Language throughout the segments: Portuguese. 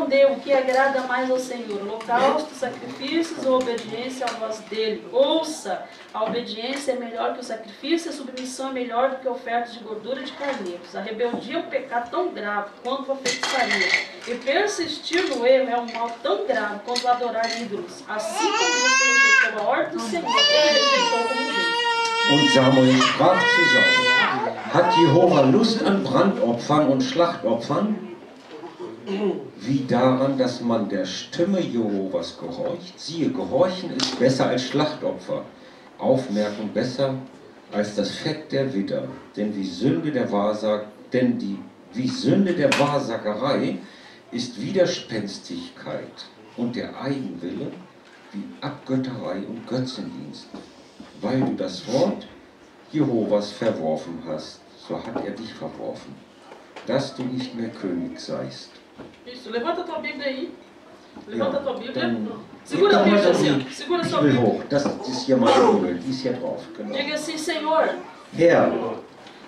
respondeu: o que agrada mais ao Senhor, holocaustos, sacrifícios ou obediência à voz dele? Ouça, a obediência é melhor que o sacrifício, a submissão é melhor do que ofertas de gordura de carneiros. A rebeldia é um pecado tão grave quanto a feitiçaria, e persistir no erro é um mal tão grave quanto adorar ídolos. Assim como você rejeitou a ordem do Senhor, ele rejeitou como rei. Und Samuel sprach zu Saul: Hat Jehova Lust an Brandopfern und Schlachtopfern? Wie daran, dass man der Stimme Jehovas gehorcht? Siehe, Gehorchen ist besser als Schlachtopfer, Aufmerken besser als das Fett der Widder. Denn wie Sünde der Wahrsagerei ist Widerspenstigkeit und der Eigenwille wie Abgötterei und Götzendienst. Weil du das Wort Jehovas verworfen hast, so hat er dich verworfen, dass du nicht mehr König seist. Isso, levanta a tua Bíblia aí. Levanta a tua Bíblia. Dann Segura a leg doch mal Bíblia so assim, ó. die Segura a sua Bibel Bíblia. hoch. Das ist hier meine Bibel, die ist hier drauf. Genau. Diga assim: Senhor, Herr,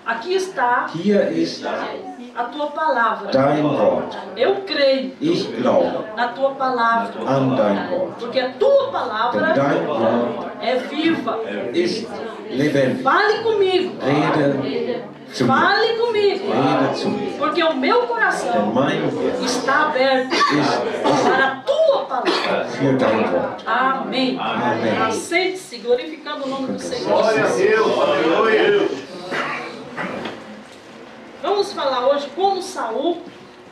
aqui está hier ist a tua palavra. dein Wort. Eu creio Ich glaube na tua palavra, an dein Wort. porque a tua Denn palavra dein Wort é viva. ist lebendig. Fale comigo. Rede zu mir. Fale comigo. Rede zu mir. Porque o meu Denn coração mein Herz está aberto para a tua palavra. für dein Wort. Amém. Amém. Aceite-se, glorificando o nome do Senhor. Glória a Deus, aleluia. Vamos falar hoje como Saul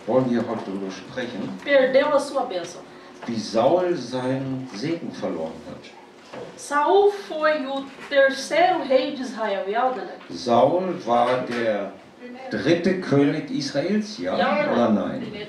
Wollen wir heute darüber sprechen, perdeu a sua bênção. wie Saul seinen Segen verloren hat. Saul foi o terceiro rei de Israel. E Aldanek? Saul war der dritte König Israels, ja oder nein?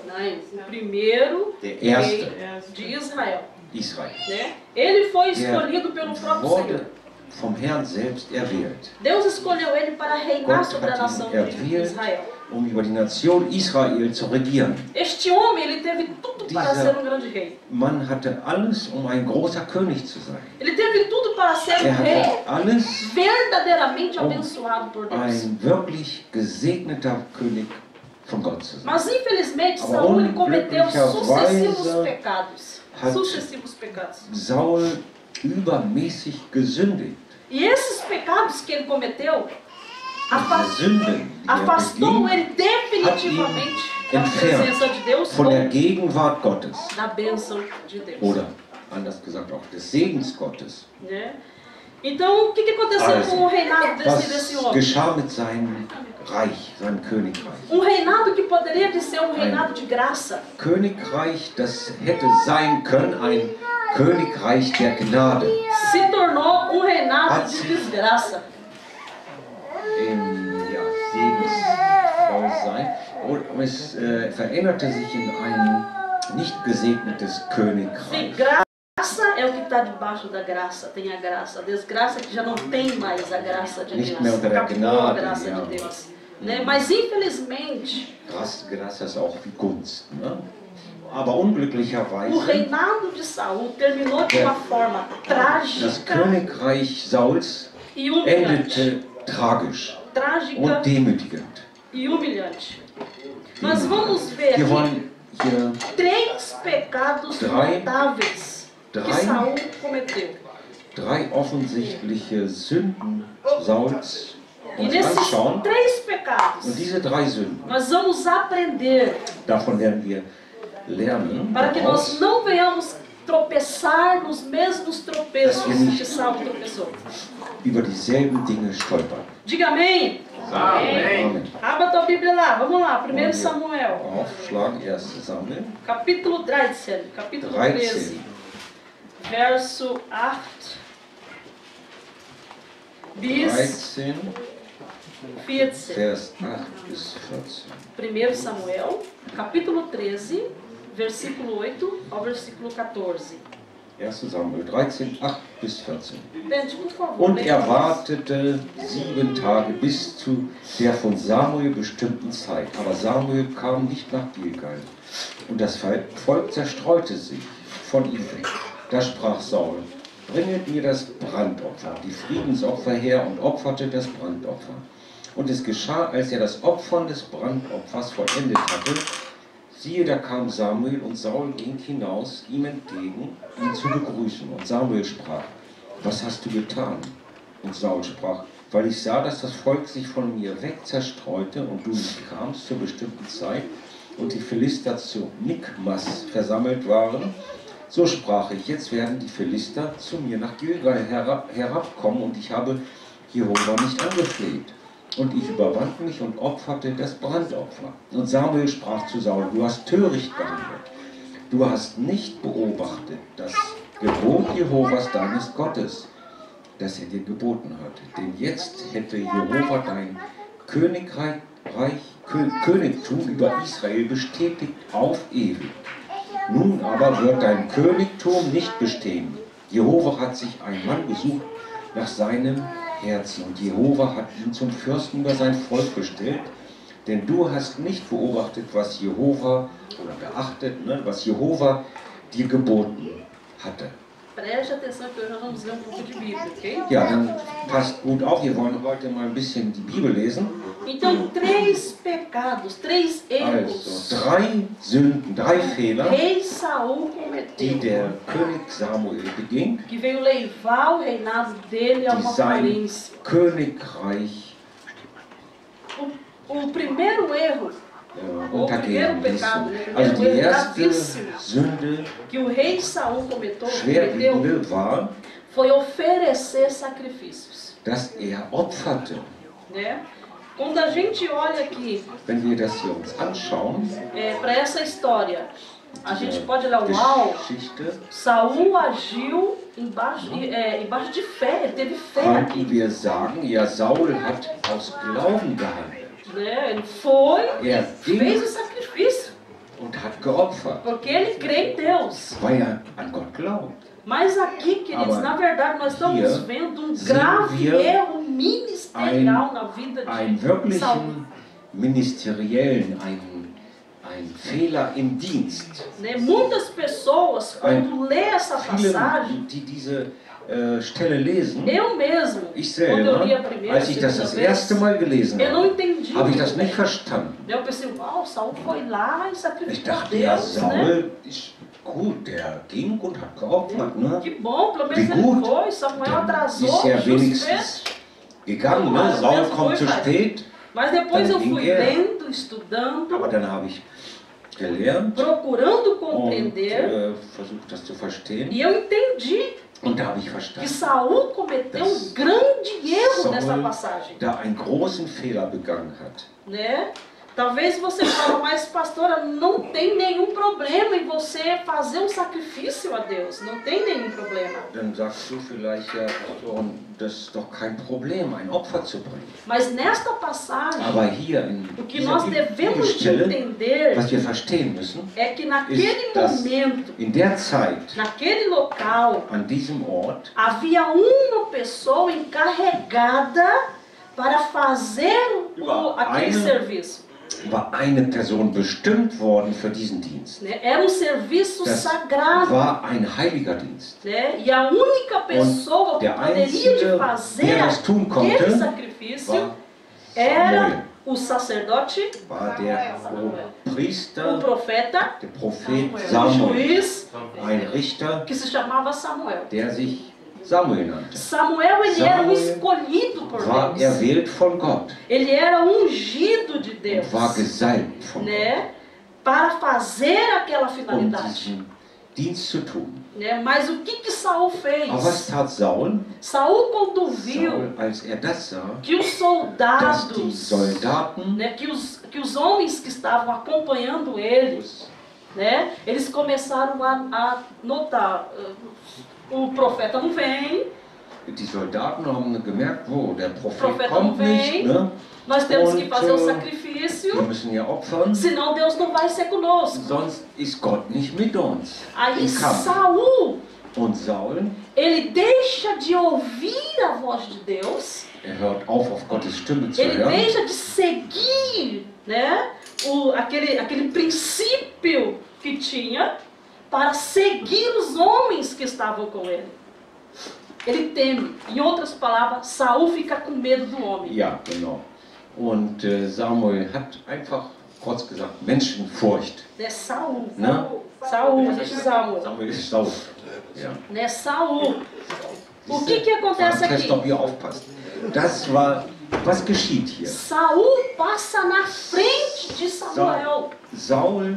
Não, o primeiro Der rei erste de Israel. Israel. Né? Ele foi escolhido pelo próprio Senhor. Wurde vom Herrn selbst erwählt. Deus escolheu ele para reinar Gott sobre a nação hat ihn de erwählt, Israel. um über die Nation Israel zu regieren. Este homem, ele teve tudo para Dieser- ser um grande rei. Mann hatte alles, um ein großer König zu sein. Ele teve tudo para ser um Er rei hatte alles, verdadeiramente abençoado por Deus. ein wirklich gesegneter König von Gott zu sein. Mas infelizmente Aber Saul ele cometeu unglücklicherweise sucessivos pecados. hat- Sucessivos pecados. Saul übermäßig gesündigt. E esses pecados que ele cometeu Diese Sünden, die er afastou beging, ele definitivamente da entfernt presença de Deus von der ou Gegenwart Gottes. da bênção de Deus. Oder anders gesagt auch des Segens Gottes. Né? Então, o que aconteceu Also, com o reinado desse Was homem? geschah mit seinem Reich, seinem Königreich? Um reinado que poderia ser um reinado de graça. Königreich, das hätte sein können, ein Königreich der Gnade. Se tornou um reinado de desgraça. Segensvoll sein. Und es veränderte sich in ein nicht gesegnetes Se Königreich. graça é o que está debaixo da graça, tem a graça. A desgraça que já não tem mais a graça de Nicht Deus. mehr unter der Acabou a Gnade, graça ja. de Deus. Né? Mas infelizmente, Graça ist auch wie Gunst. Ne? Aber o unglücklicherweise, reinado de Saul terminou de uma forma das trágica Königreich Sauls e humilhante. endete tragisch Trágica und demütigend. e humilhante. Nós vamos ver Wir aqui wollen hier 3 pecados notáveis que drei- Saul cometeu. 3 offensichtliche Sünden Sauls E uns nesses anschauen. 3 pecados, Und diese 3 Sünden, nós vamos aprender davon werden wir lernen, para que nós daraus, não venhamos tropeçar nos mesmos tropeços Das wir nicht- que Saul tropeçou. über dieselben Dinge stolpern. Diga amém. Amen. Abra tua Bíblia lá, vamos lá, 1 Wollen wir Samuel, Aufschlagen, 1. Samuel capítulo 13, capítulo 13, 13, verso 8 bis 13, 14. Vers 8 bis 14. 1 Samuel, capítulo 13, versículo 8 ao versículo 14. 1. Samuel 13, 8 bis 14. Entende, por favor. Und leia er comigo. wartete 7 Tage bis zu der von Samuel bestimmten Zeit. Aber Samuel kam nicht nach Gilgal. Und das Volk zerstreute sich von ihm weg. Da sprach Saul: Bringet mir das Brandopfer, die Friedensopfer her, und opferte das Brandopfer. Und es geschah, als er das Opfern des Brandopfers vollendet hatte, Siehe, da kam Samuel und Saul ging hinaus ihm entgegen, ihn zu begrüßen. Und Samuel sprach, was hast du getan? Und Saul sprach, weil ich sah, dass das Volk sich von mir weg zerstreute und du nicht kamst zur bestimmten Zeit und die Philister zu Mikmas versammelt waren, so sprach ich, jetzt werden die Philister zu mir nach Gilgal herabkommen und ich habe Jehova nicht angefleht. Und ich überwand mich und opferte das Brandopfer. Und Samuel sprach zu Saul, du hast töricht gehandelt. Du hast nicht beobachtet das Gebot Jehovas deines Gottes, das er dir geboten hat. Denn jetzt hätte Jehova dein Königtum über Israel bestätigt auf ewig. Nun aber wird dein Königtum nicht bestehen. Jehova hat sich einen Mann gesucht nach seinem Herzen und Jehova hat ihn zum Fürsten über sein Volk bestellt, denn du hast nicht beobachtet, was Jehova, oder beachtet, ne, was Jehova dir geboten hatte. Preste atenção que hoje nós vamos ler pouco de Bíblia, ok? Ja, dann passt gut auf, wir wollen heute mal ein bisschen die Bibel lesen. Então, 3 pecados, 3 erros Also, 3 Sünden, 3 Fehler, rei Saul die cometeu, der König Samuel beging, que veio levar o reinado dele a die uma sein falência. Königreich O primeiro erro untergehen ließen. Also die erste Sünde, que o rei Saul cometeu schwerwiegende, war, foi oferecer sacrifícios, dass er opferte. né? Quando a gente olha aqui Wenn wir das hier uns anschauen, para essa história, a gente die pode olhar, uau, Geschichte, Saul agiu embaixo de fé, ele teve fé könnten aqui, wir sagen, ja, Saul hat aus Glauben gehandelt. né? Ele foi, Er ging fez o sacrifício, und hat geopfert, porque ele crê em Deus. weil er an Gott glaubt. Mas aqui, queridos, Aber na verdade, nós estamos hier vendo um sehen grave wir erro ministerial na vida Einen de Saul. wirklichen ministeriellen, ein Fehler im Dienst. Né? Muitas pessoas, quando lê essa Viele, passagem, die diese Stelle lesen, eu mesmo, ich quando eu li a selber, primeira, als ich das segunda das vez, erste Mal gelesen eu não habe, entendi. habe ich das muito nicht bem. verstanden. Eu pensei, uau, Saul foi lá e Ich sacrificou a dachte, ja, Deus, né? Saul ist gut, der ging und hat geopfert, ne? Que bom, pelo Wie menos ele gut, foi, Samuel dann atrasou, ist er justo wenigstens fez. gegangen, ne? Saul kommt zu spät, Mas depois Dann eu fui ging er. lendo, estudando, aber dann habe ich gelernt procurando und compreender, versucht das zu verstehen. e eu entendi Und da habe ich que verstanden, Saul cometeu Das um grande erro nessa Saul passagem, da einen großen Fehler begangen hat. né? Talvez você fale, mas pastora, não tem nenhum problema em você fazer um sacrifício a Deus, não tem nenhum problema. Dann sagst du vielleicht, ja, das ist doch kein Problem, ein Opfer zu bringen. Mas nesta passagem, Aber hier in o que dieser nós devemos de Bibelstelle, entender was wir verstehen müssen, é que naquele ist, dass momento, in der Zeit, naquele local, an diesem Ort, havia uma pessoa encarregada para fazer aquele serviço. war eine Person bestimmt worden für diesen Dienst. Né? Era um serviço Das sagrado. war ein heiliger Dienst. Né? E a única pessoa que der poderia Einzige, de fazer der das tun aquele konnte, sacrifício war era Samuel, o sacerdote, war der Priester, o profeta, der Prophet o Samuel, juiz, ein Richter, que se chamava Samuel. der sich Samuel nannte. Samuel, ele era um Samuel escolhido por War Deus. erwählt von Gott Ele era ungido de Deus, und war gesalbt von Gott, né? Para fazer aquela um finalidade. diesen Dienst zu tun. Né? Mas o que Saul fez? Aber was tat Saul? Saul, quando viu Saul, als er das sah, que os dass die soldados, Soldaten, né, que os homens que estavam acompanhando ele, né, eles começaram a notar, o profeta não vem, die Soldaten haben gemerkt, wo der Prophet Prophet kommt não nicht, vem. ne? Nós temos que Und, fazer o wir sacrifício, müssen ja opfern, senão Deus não vai ser conosco. sonst ist Gott nicht mit uns Aí im Kampf. Saul, Und Saul, ele deixa de ouvir a voz de Deus, hört auf Gottes Stimme zu ele hören. deixa de seguir, né, aquele princípio que tinha para seguir os homens que estavam com ele. Ele teme. Em outras palavras, Saul fica com medo do homem. Ja, genau. Und Samuel hat einfach kurz gesagt, Menschenfurcht. Né, Saul. Ne? Saul, nicht Saul. Samuel ist Saul. Ja. Né, Saul. O que acontece Fest, aqui? ob ihr aufpasst. Das war, was geschieht hier? Saul passa na frente de Samuel. Saul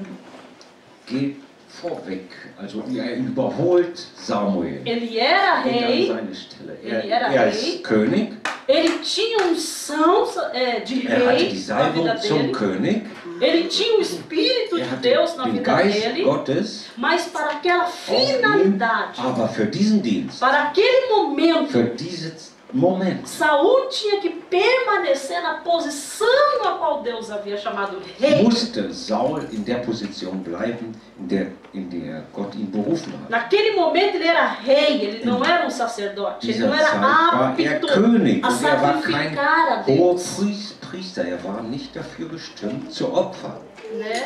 geht vorweg, also er überholt Samuel. Ele era Geht an rei, seine Stelle. Ele era Er rei. ist König, ele tinha unção de er hatte rei die na vida Salbung zum dele, König, ele tinha o Espírito er de hatte Deus na den vida Geist dele, Gottes mas para aquela auf ihm, finalidade, aber für diesen Dienst, para aquele momento, für diesen Moment, Saul tinha que permanecer na posição a qual Deus havia chamado rei. musste Saul in der Position bleiben, in der Gott ihn berufen hat. Naquele momento ele era rei, ele não era um sacerdote, ele Dieser não era Zeit war er apto König a und er war kein sacrificar a hoher Deus. Priester, er war nicht dafür bestimmt zu opfern. Né?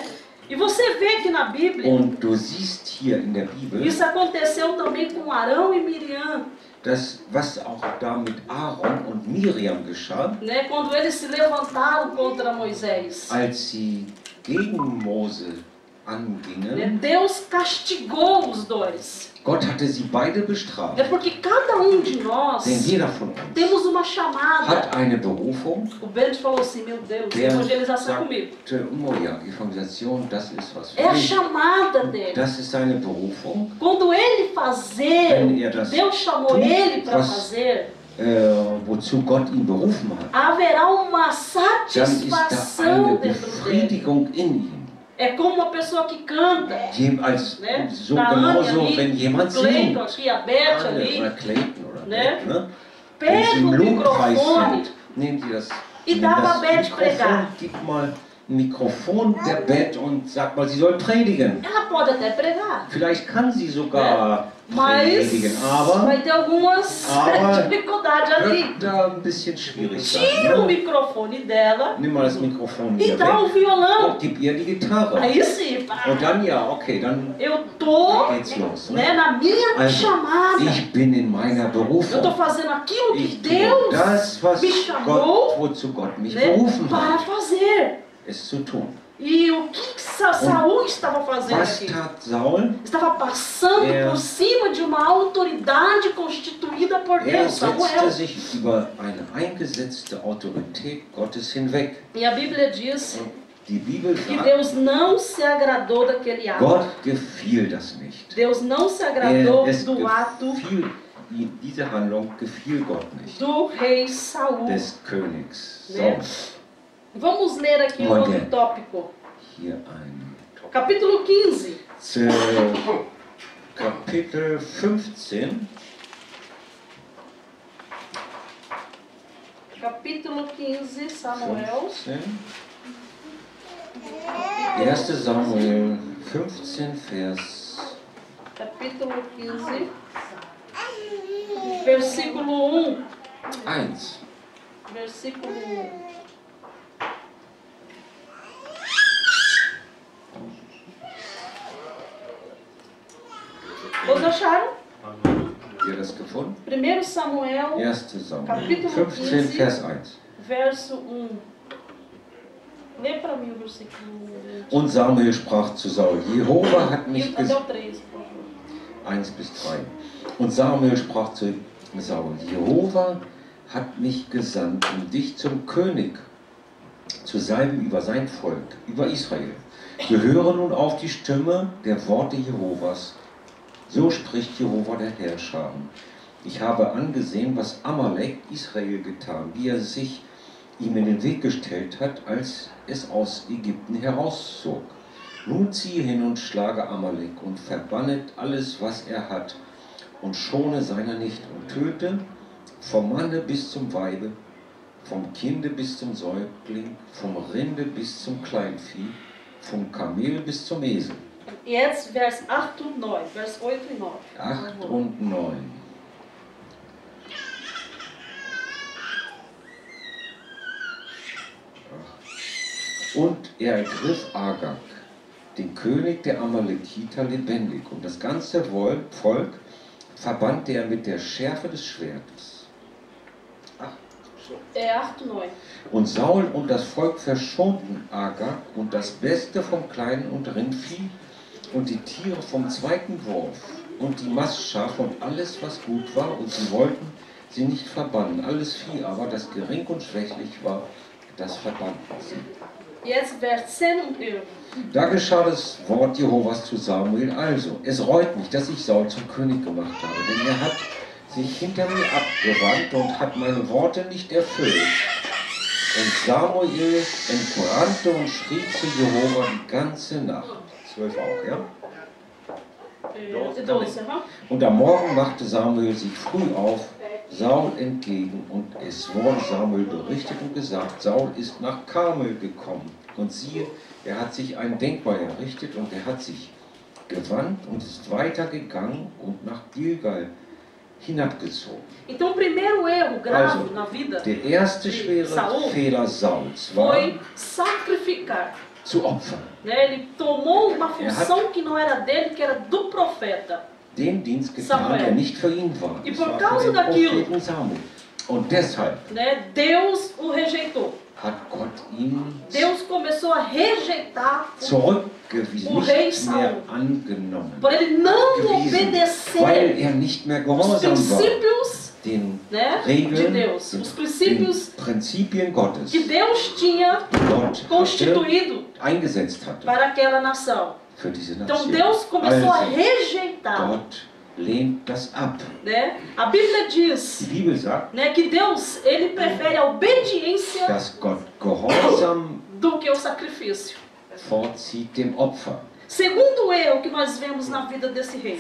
E você vê que na Bíblia, Und du siehst hier in der Bibel, isso aconteceu também com Arão e Miriam. das, was auch da mit Aaron und Miriam geschah, Né? Quando eles se levantaram contra Moisés. als sie gegen Mose Né? angingen. Deus castigou os dois. Gott hatte sie beide bestraft, É porque cada de nós denn jeder von uns temos uma chamada. hat eine Berufung. O Bento falou assim, meu Deus, Der evangelização comigo. sagte, oh ja, Evangelisation, das ist was É für a mich. chamada dele. Das ist seine Berufung. Quando ele fazer, Wenn er das Deus chamou tut, ele para was fazer, Wozu Gott ihn berufen hat, haverá uma dann ist da satisfação eine dentro dele. Befriedigung in ihm. É como uma pessoa que canta, Als, né? so Da genauso, ali, wenn jemand Clayton singt, aqui, a Beth Anne ali, oder Clayton oder Ne? Beth, ne? Wenn pega sie o im Lobpreis microfone sind, nehmt ihr das, e nehmt dá pra das Beth pregar. Gib mal ein Mikrofon der Beth und sagt mal, sie soll predigen. Ela pode até pregar, Vielleicht kann sie sogar mas predigen, aber vai ter algumas dificuldades ali. wird da ein bisschen schwierig sein. Tira o Ne? microfone dela Nimm mal das Mikrofon e hier dá o weg violão. und gib ihr die Gitarre. Aí sim, Und dann ja, okay, dann eu tô, geht's los. né, Ne? na minha Also, chamada. ich bin in meiner Eu tô Berufung. fazendo aquilo que Ich tue Deus das, was me Gott, chamou, wozu Gott mich né, berufen para hat, fazer. es zu tun. E o que Saul estava fazendo Was aqui? tat Saul? Estava passando por cima de uma autoridade constituída por Er Deus, setzte Samuel. sich über eine eingesetzte Autorität Gottes hinweg. E a Bíblia diz Und die Bibel que sagt, Deus não se agradou daquele ato. Gott gefiel das nicht. Deus não se agradou Es do ato gefiel, diese Handlung gefiel Gott nicht. do rei Saul. Des Königs Ne? Saul. Vamos ler aqui um outro tópico. Hier ein Capítulo 15. Kapitel 15. Capítulo 15, Samuel. 15. 1. Samuel 15, Vers Capítulo 15. Versículo 1. 1. Versículo 1. Todos acharam? Habt ihr das gefunden? 1 Samuel, 1. Samuel Capítulo 15, 15. Vers 1. verso 1. Lê para mim o versículo 1. Und Samuel sprach zu Saul, Jehova hat mich Até gesandt. o 3, por favor. 1 bis 3. Und Samuel sprach zu Saul, Jehova hat mich gesandt, um dich zum König zu salben über sein Volk, über Israel. Gehöre nun auf die Stimme der Worte Jehovas. So spricht Jehova der Herrscher. Ich habe angesehen, was Amalek Israel getan, wie er sich ihm in den Weg gestellt hat, als es aus Ägypten herauszog. Nun ziehe hin und schlage Amalek und verbannet alles, was er hat, und schone seiner nicht und töte vom Manne bis zum Weibe, vom Kinde bis zum Säugling, vom Rinde bis zum Kleinvieh, vom Kamel bis zum Esel. Jetzt Vers 8 und 9. Vers 8 e 9. 8 und 9. Und er ergriff Agag, den König der Amalekiter, lebendig, und das ganze Volk verbannte er mit der Schärfe des Schwertes. 8:9. Und Saul und das Volk verschonten Agag und das Beste vom Kleinen und Rindvieh und die Tiere vom zweiten Wurf und die Mastschafe und alles, was gut war, und sie wollten sie nicht verbannen. Alles Vieh aber, das gering und schwächlich war, das verbannten sie. Jetzt Vers 10 und 11. Da geschah das Wort Jehovas zu Samuel also: Es reut mich, dass ich Saul zum König gemacht habe, denn er hat sich hinter mir abgewandt und hat meine Worte nicht erfüllt. Und Samuel entbrannte und schrie zu Jehova die ganze Nacht. 12 auch, ja? 12, aha. Und am Morgen machte Samuel sich früh auf, Saul entgegen, und es wurde Samuel berichtet und gesagt: Saul ist nach Karmel gekommen. Und siehe, er hat sich ein Denkmal errichtet und er hat sich gewandt und ist weitergegangen und nach Gilgal hinabgezogen. Então, o primeiro erro grave Also, na vida der erste schwere Saul Fehler Sauls war, foi sacrificar. zu opfern. Né? Ele tomou uma função que não era dele, que era do profeta. Den Dienst getan, Samuel. der nicht für ihn war. E Das por war causa für den daquilo- Propheten Samuel. Und deshalb Né? Deus o rejeitou. hat Gott ihn Deus começou a rejeitar zurückgewiesen, O rei nicht Saul. mehr angenommen, por ele não gewiesen, obedecer weil er nicht mehr os gehorsam war princípios, den né, de Regeln, Deus, den, os princípios den Prinzipien Gottes, que Deus tinha die Gott hatte, constituído eingesetzt hatte para aquela nação. für diese Então Nation. Deus começou a Also, rejeitar, Gott lehnt das ab. né? A Bíblia diz, Die Bibel sagt, né, que Deus ele prefere a obediência dass Gott Gehorsam do que o sacrifício. vorzieht dem Opfer. Segundo erro que nós vemos na vida desse rei.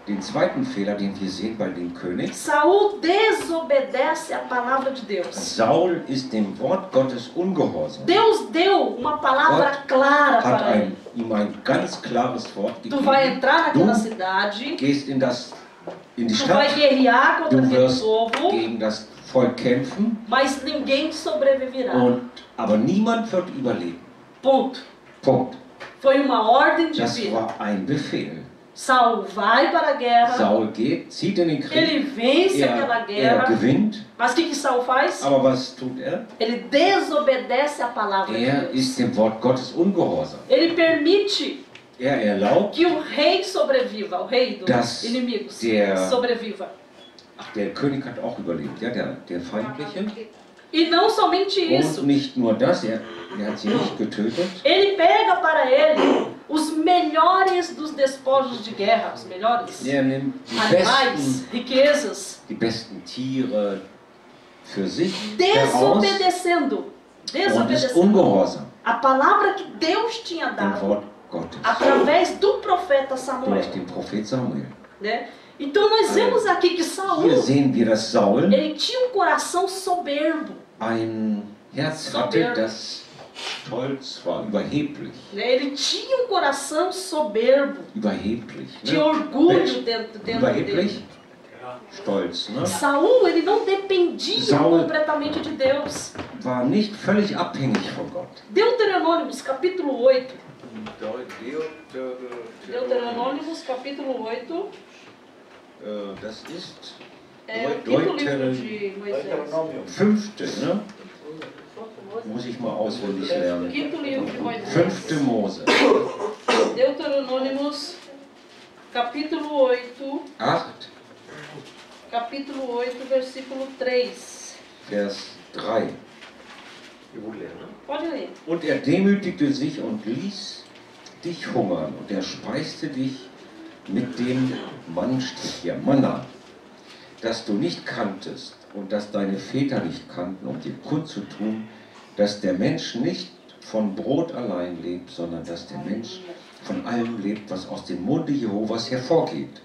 Den zweiten Fehler, den wir sehen bei dem König: Saul desobedece a palavra de Deus. Saul ist dem Wort Gottes ungehorsam. Deus deu uma palavra clara Hat para ele. ihm ein ganz klares Wort Tu vai gegeben. entrar naquela Du cidade, gehst in die tu vai Stadt, guerrear contra du aquele wirst povo, gegen das Volk kämpfen, mas ninguém sobreviverá. aber niemand wird überleben. Ponto. Punkt. Foi uma ordem Das divina. war ein Befehl. Saul vai para a guerra, Saul zieht in den Krieg, ele vence aquela er guerra, gewinnt, mas o que Saul faz? aber was tut er? Ele desobedece a palavra de Er Deus. ist dem Wort Gottes ungehorsam. Ele permite Er erlaubt, que o rei sobreviva, o rei dos Das inimigos der- sobreviva. der König hat auch überlebt, ja, der Feindliche. E não somente isso, Und nicht nur das, er hat sie nicht getötet. ele pega para ele os melhores dos despojos de guerra, os melhores Er nimmt animais, riquezas, die besten Tiere für sich heraus desobedecendo, und ist ungehorsam a palavra que Deus tinha dem dado Wort Gottes através do profeta Samuel, durch den Prophet Samuel. né? Então nós vemos aqui que Hier Saul, sehen wir, dass Saul ele tinha um coração soberbo, ein Herz hatte, das stolz war, überheblich. né? Ele tinha um coração soberbo, Überheblich. tinha Ne? orgulho dentro Überheblich? dele. Stolz. Ne? Saul, ele não dependia Saul- completamente de Deus. War nicht völlig abhängig von Gott. Deuteronômicos, capítulo 8. Deuteronômicos, capítulo 8. Das ist É o quinto livro de Moisés. fünfte, ne? Muss ich mal auswendig lernen. Quinto livro de Moisés. 5. Mose. Deuteronômicos, capítulo 8. 8, Capítulo 8, versículo 3. Vers 3. Pode ler. Und er demütigte sich und ließ dich hungern, und er speiste dich mit dem Manna, das du nicht kanntest und das deine Väter nicht kannten, um dir kundzutun, dass der Mensch nicht von Brot allein lebt, sondern dass der Mensch von allem lebt, was aus dem Munde Jehovas hervorgeht.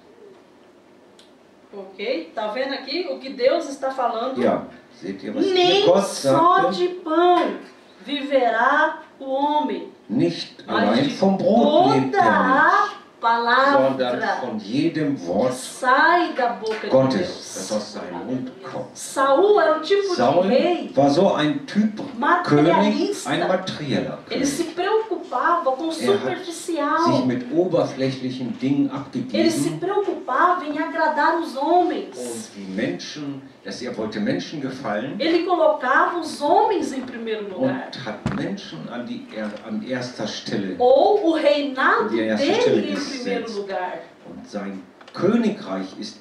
Ok? Tá vendo aqui o que Deus está falando? Ja, seht ihr, was hier Nem Gott só sagte? de pão viverá o homem, Nicht mas allein de vom Brot lebt toda der a Mensch, sondern palavra von jedem que Wort sai da boca de Gottes, das Deus. aus seinem Mund kommt. Saul era um tipo de Saul rei. war so ein Typ König, Materialista. ein materieller Ele König. se preocupava preocupava com o sich superficial. mit oberflächlichen Dingen Ele se abgegeben preocupava em agradar os und homens. wie Menschen, dass er wollte Menschen gefallen Ele colocava os homens em primeiro lugar. und hat Menschen an erster Stelle. Ou o reinado Die erste Stelle dele em gesetzt. primeiro lugar. Und sein Königreich ist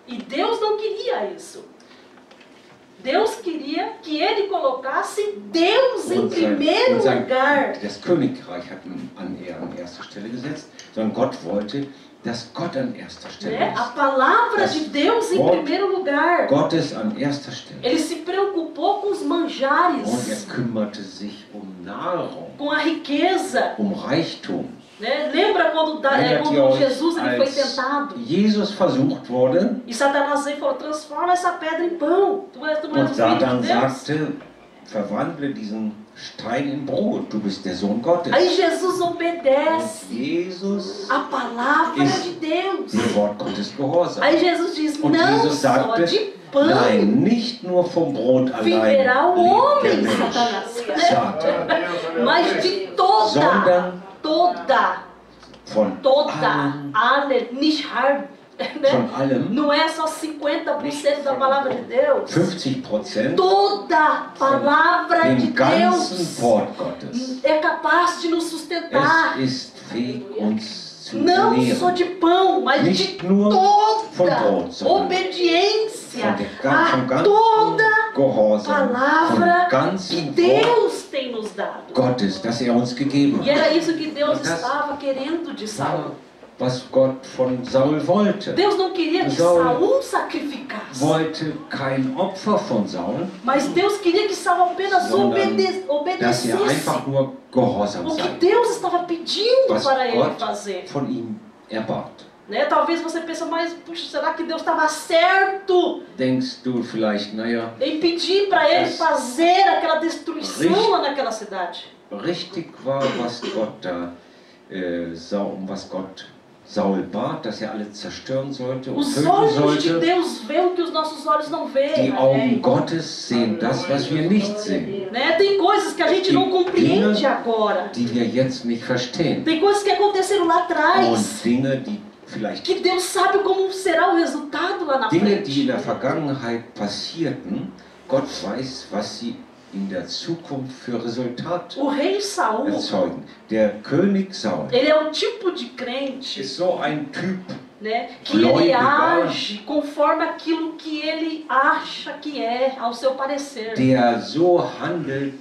E Deus não queria isso. Deus queria que ele colocasse Deus em primeiro lugar. das Königreich hat ihn an erster Stelle gesetzt, sondern Gott wollte, dass Gott an erster Stelle Né? A ist. palavra de Deus em Wort primeiro lugar. Gottes an erster Stelle. Ele se preocupou com os Und manjares, kümmerte sich Nahrung, com a riqueza. Reichtum. Né? Lembra quando, Erinnert ihr quando euch, Jesus ele foi als tentado? Jesus versucht wurde E Satanás veio e falou, transforma essa pedra em pão. Tu és o und filho de Satan Deus. sagte, verwandle diesen Stein in Brot, du bist der Sohn Gottes. Aí Jesus Und obedece Jesus a palavra ist de Deus. dem Wort Gottes gehorsam. Aí Jesus diz, Und não Jesus só sagte, de pão nein, nicht nur vom Brot allein viverá o lebt der homem, Mensch, Satanás, Satan, mas de toda, sondern von allem, ale, nicht halb, né? von allem, Não é só 50% da palavra de Deus. 50%, Toda palavra de dem ganzen Deus Wort Gottes. é capaz de nos sustentar. Es ist fähig, uns zu Não só ernähren. de pão, mas de Nicht nur von toda Brot, sondern obediência vom a ganzen toda Gehorsam, palavra vom que ganzen Wort Deus tem nos dado. Gottes, das er uns gegeben E hat. era isso que Deus Das- estava querendo de Saul. Was Gott von Saul wollte. Deus não queria que Saul Saul sacrificasse, Wollte kein Opfer von Saul, mas Deus queria que Saul apenas sondern dass er obedecesse einfach nur gehorsam o que sei, Deus estava pedindo was para ele Gott fazer. von ihm erbat. Né? Talvez você pense, mas puxa, será que Deus estava certo Denkst du vielleicht, naja, em pedir para ele Das- fazer aquela destruição Richtig. lá naquela cidade? richtig war, was Gott da, was Gott Saul bat, dass er alles zerstören sollte und Os töten olhos de sollte. Deus veem o que os nossos olhos não Die veem. Augen Amém? Gottes sehen das, was wir nicht sehen, Né? Tem coisas que a gente não compreende agora. die wir jetzt nicht verstehen. Tem coisas que aconteceram lá atrás. Und Dinge, die vielleicht Que Deus sabe como será o resultado lá na Dinge, die in frente. der Vergangenheit passierten, Gott weiß, was sie in der Zukunft für Resultat O rei Saul, erzeugen. Der König Saul ele é o tipo de crente, ist so ein Typ, né, que ele Gläubiger. age conforme aquilo que ele acha que é, ao seu parecer. der so handelt,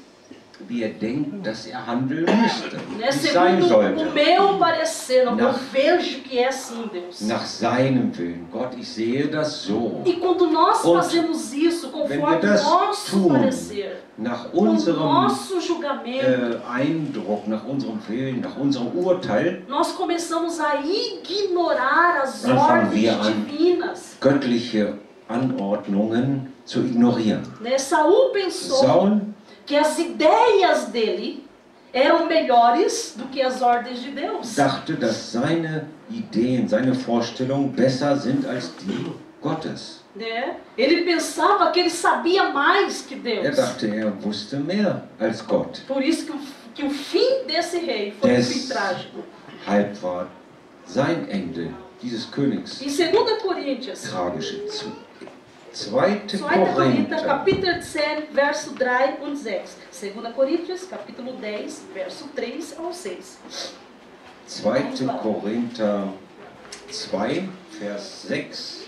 wie er denkt, dass er handeln müsste, Né, wie es sein segundo o sollte. meu parecer, eu Nach- vejo que é assim, Deus. Nach seinem Willen. Gott, ich sehe das so. E quando nós Und fazemos isso wenn conforme wir das nosso tun, parecer, Nach com o unserem nosso julgamento, Eindruck, nach unserem Willen, nach unserem Urteil, nós começamos a ignorar as Dann fangen ordens wir an. divinas. göttliche Anordnungen zu ignorieren. Né? Saul pensou Saul que as ideias dele eram melhores do que as ordens de Deus. dachte, dass seine Ideen, seine Vorstellungen besser sind als die Gottes. Né? Ele pensava que ele sabia mais que Deus. Dachte, er wusste mehr als Gott. Por isso que o fim desse rei foi um Des- fim trágico. Halb war sein Ende dieses Königs Em 2 Coríntios, tragisch. 2. 2. Coríntios, Korinther, capítulo 10, verso 3 und 6. 2 Coríntios, capítulo 10, verso 3 ao 6. 2. Korinther 2, Vers 6.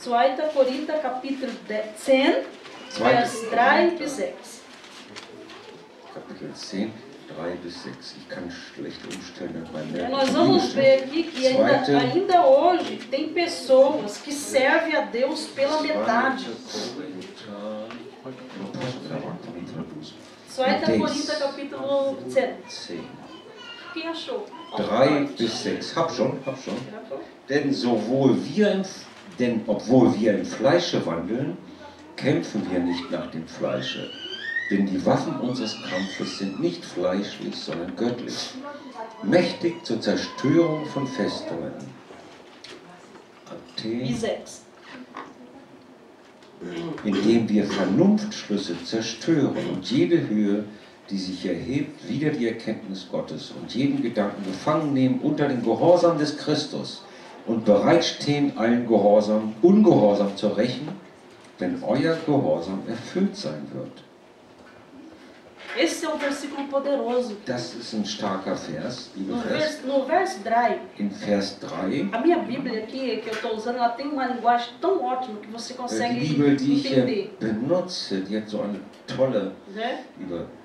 2 Coríntios, capítulo 10, 2. verso 3 e 6. Kapitel 10, 3 bis 6. Ich kann schlecht umstellen. Nós vamos ver aqui que ainda hoje tem pessoas que servem a Deus pela metade. 2 Coríntios, capítulo 10. 10, Quem achou? 3 bis 6. Hab schon. Denn obwohl wir im Fleische wandeln, kämpfen wir nicht nach dem Fleische. Denn die Waffen unseres Kampfes sind nicht fleischlich, sondern göttlich, mächtig zur Zerstörung von Festungen. E 6. Indem wir Vernunftschlüsse zerstören und jede Höhe, die sich erhebt, wider die Erkenntnis Gottes und jeden Gedanken gefangen nehmen unter den Gehorsam des Christus und bereitstehen, allen Ungehorsam zu rächen, wenn euer Gehorsam erfüllt sein wird. Esse é um versículo poderoso. Das ist ein starker Vers, Bibelvers. No verso 3, In Vers 3, a minha Bíblia aqui, que eu estou usando, ela tem uma linguagem tão ótima que você die consegue Bibel, die ich hier entender. benutze, die hat so eine tolle Né?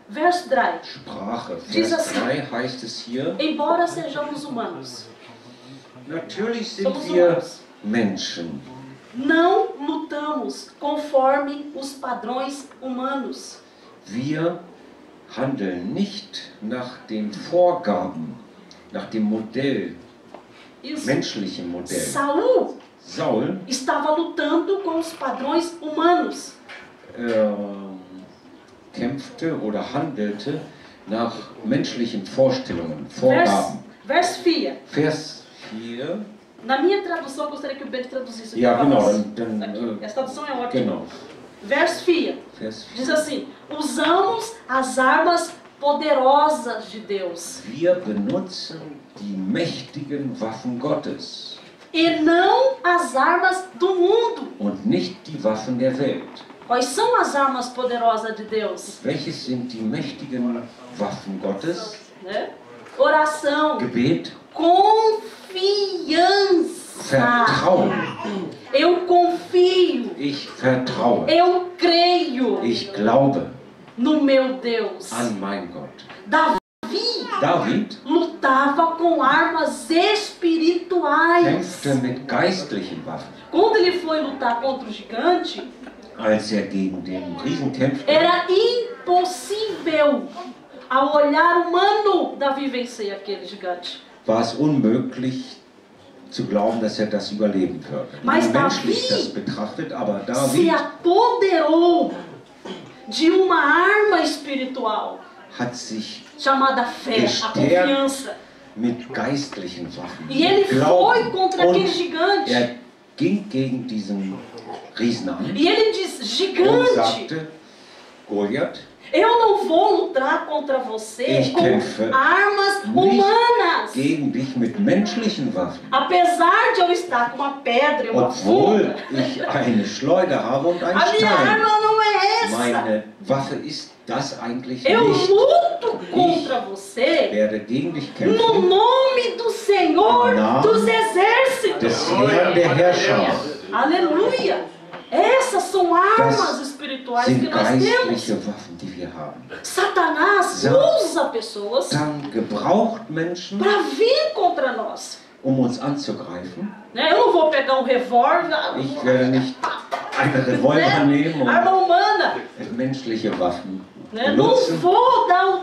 Verso 3. Sprache. Diz Vers assim: 3 heißt es hier, Embora sejamos humanos, natürlich sind somos wir humanos, Menschen. não lutamos conforme os padrões humanos. Wir handeln nicht nach den Vorgaben, nach dem Modell, Isso. menschlichen Modell. Saul estava lutando com os padrões humanos. Kämpfte oder handelte nach menschlichen Vorstellungen, Vorgaben. Verso 4. Vers 4. Na minha tradução, eu gostaria que o Bento traduzisse aqui. Ja, para genau. nós. Dann, Aqui. Essa tradução é ótima. genau. Verso 4. Vers 4. Diz assim: usamos as armas poderosas de Deus Wir benutzen die mächtigen Waffen Gottes e não as armas do mundo. und nicht die Waffen der Welt. Quais são as armas poderosas de Deus? Welches sind die mächtigen Waffen Gottes? Né? Oração, Gebet, confiança. Vertrauen. Eu confio, Ich vertraue. eu creio Ich glaube no meu Deus. an mein Gott. David Lutava com armas espirituais. kämpfte mit geistlichen Waffen. Quando ele foi lutar contra o gigante, Als gegen den Riesen kämpfte, era impossível, ao olhar humano, Davi vencer aquele gigante. war es unmöglich zu glauben, dass das überleben würde. Mas Wenn man menschlich Davi das betrachtet, aber Se David apoderou de uma arma espiritual hat sich chamada fé, a confiança. mit geistlichen Waffen, E ele mit foi Glauben, contra aquele und gigante. er ging gegen diesen Riesen an E ele diz: und gigante, sagte, Goliath, eu não vou lutar contra você Ich com kämpfe armas nicht humanas. gegen dich mit menschlichen Waffen. Apesar de eu estar com uma pedra e uma Obwohl funda, ich eine Schleuder habe und einen a minha Stein. arma não é essa. Meine Waffe ist das eigentlich Eu nicht. luto contra Ich você werde gegen dich no kämpfen, nome do Senhor Namen dos Exércitos. des Herrn der Herrscher. Aleluia! Essas são armas Das espirituais que sind nós temos. geistliche Waffen, die wir haben. Satanás usa pessoas Dann gebraucht Menschen, para vir contra nós. uns anzugreifen. Né? Eu não vou pegar um revólver, Ich werde nicht einen Revolver nehmen arma und humana. menschliche Waffen Né? Não benutzen. vou dar o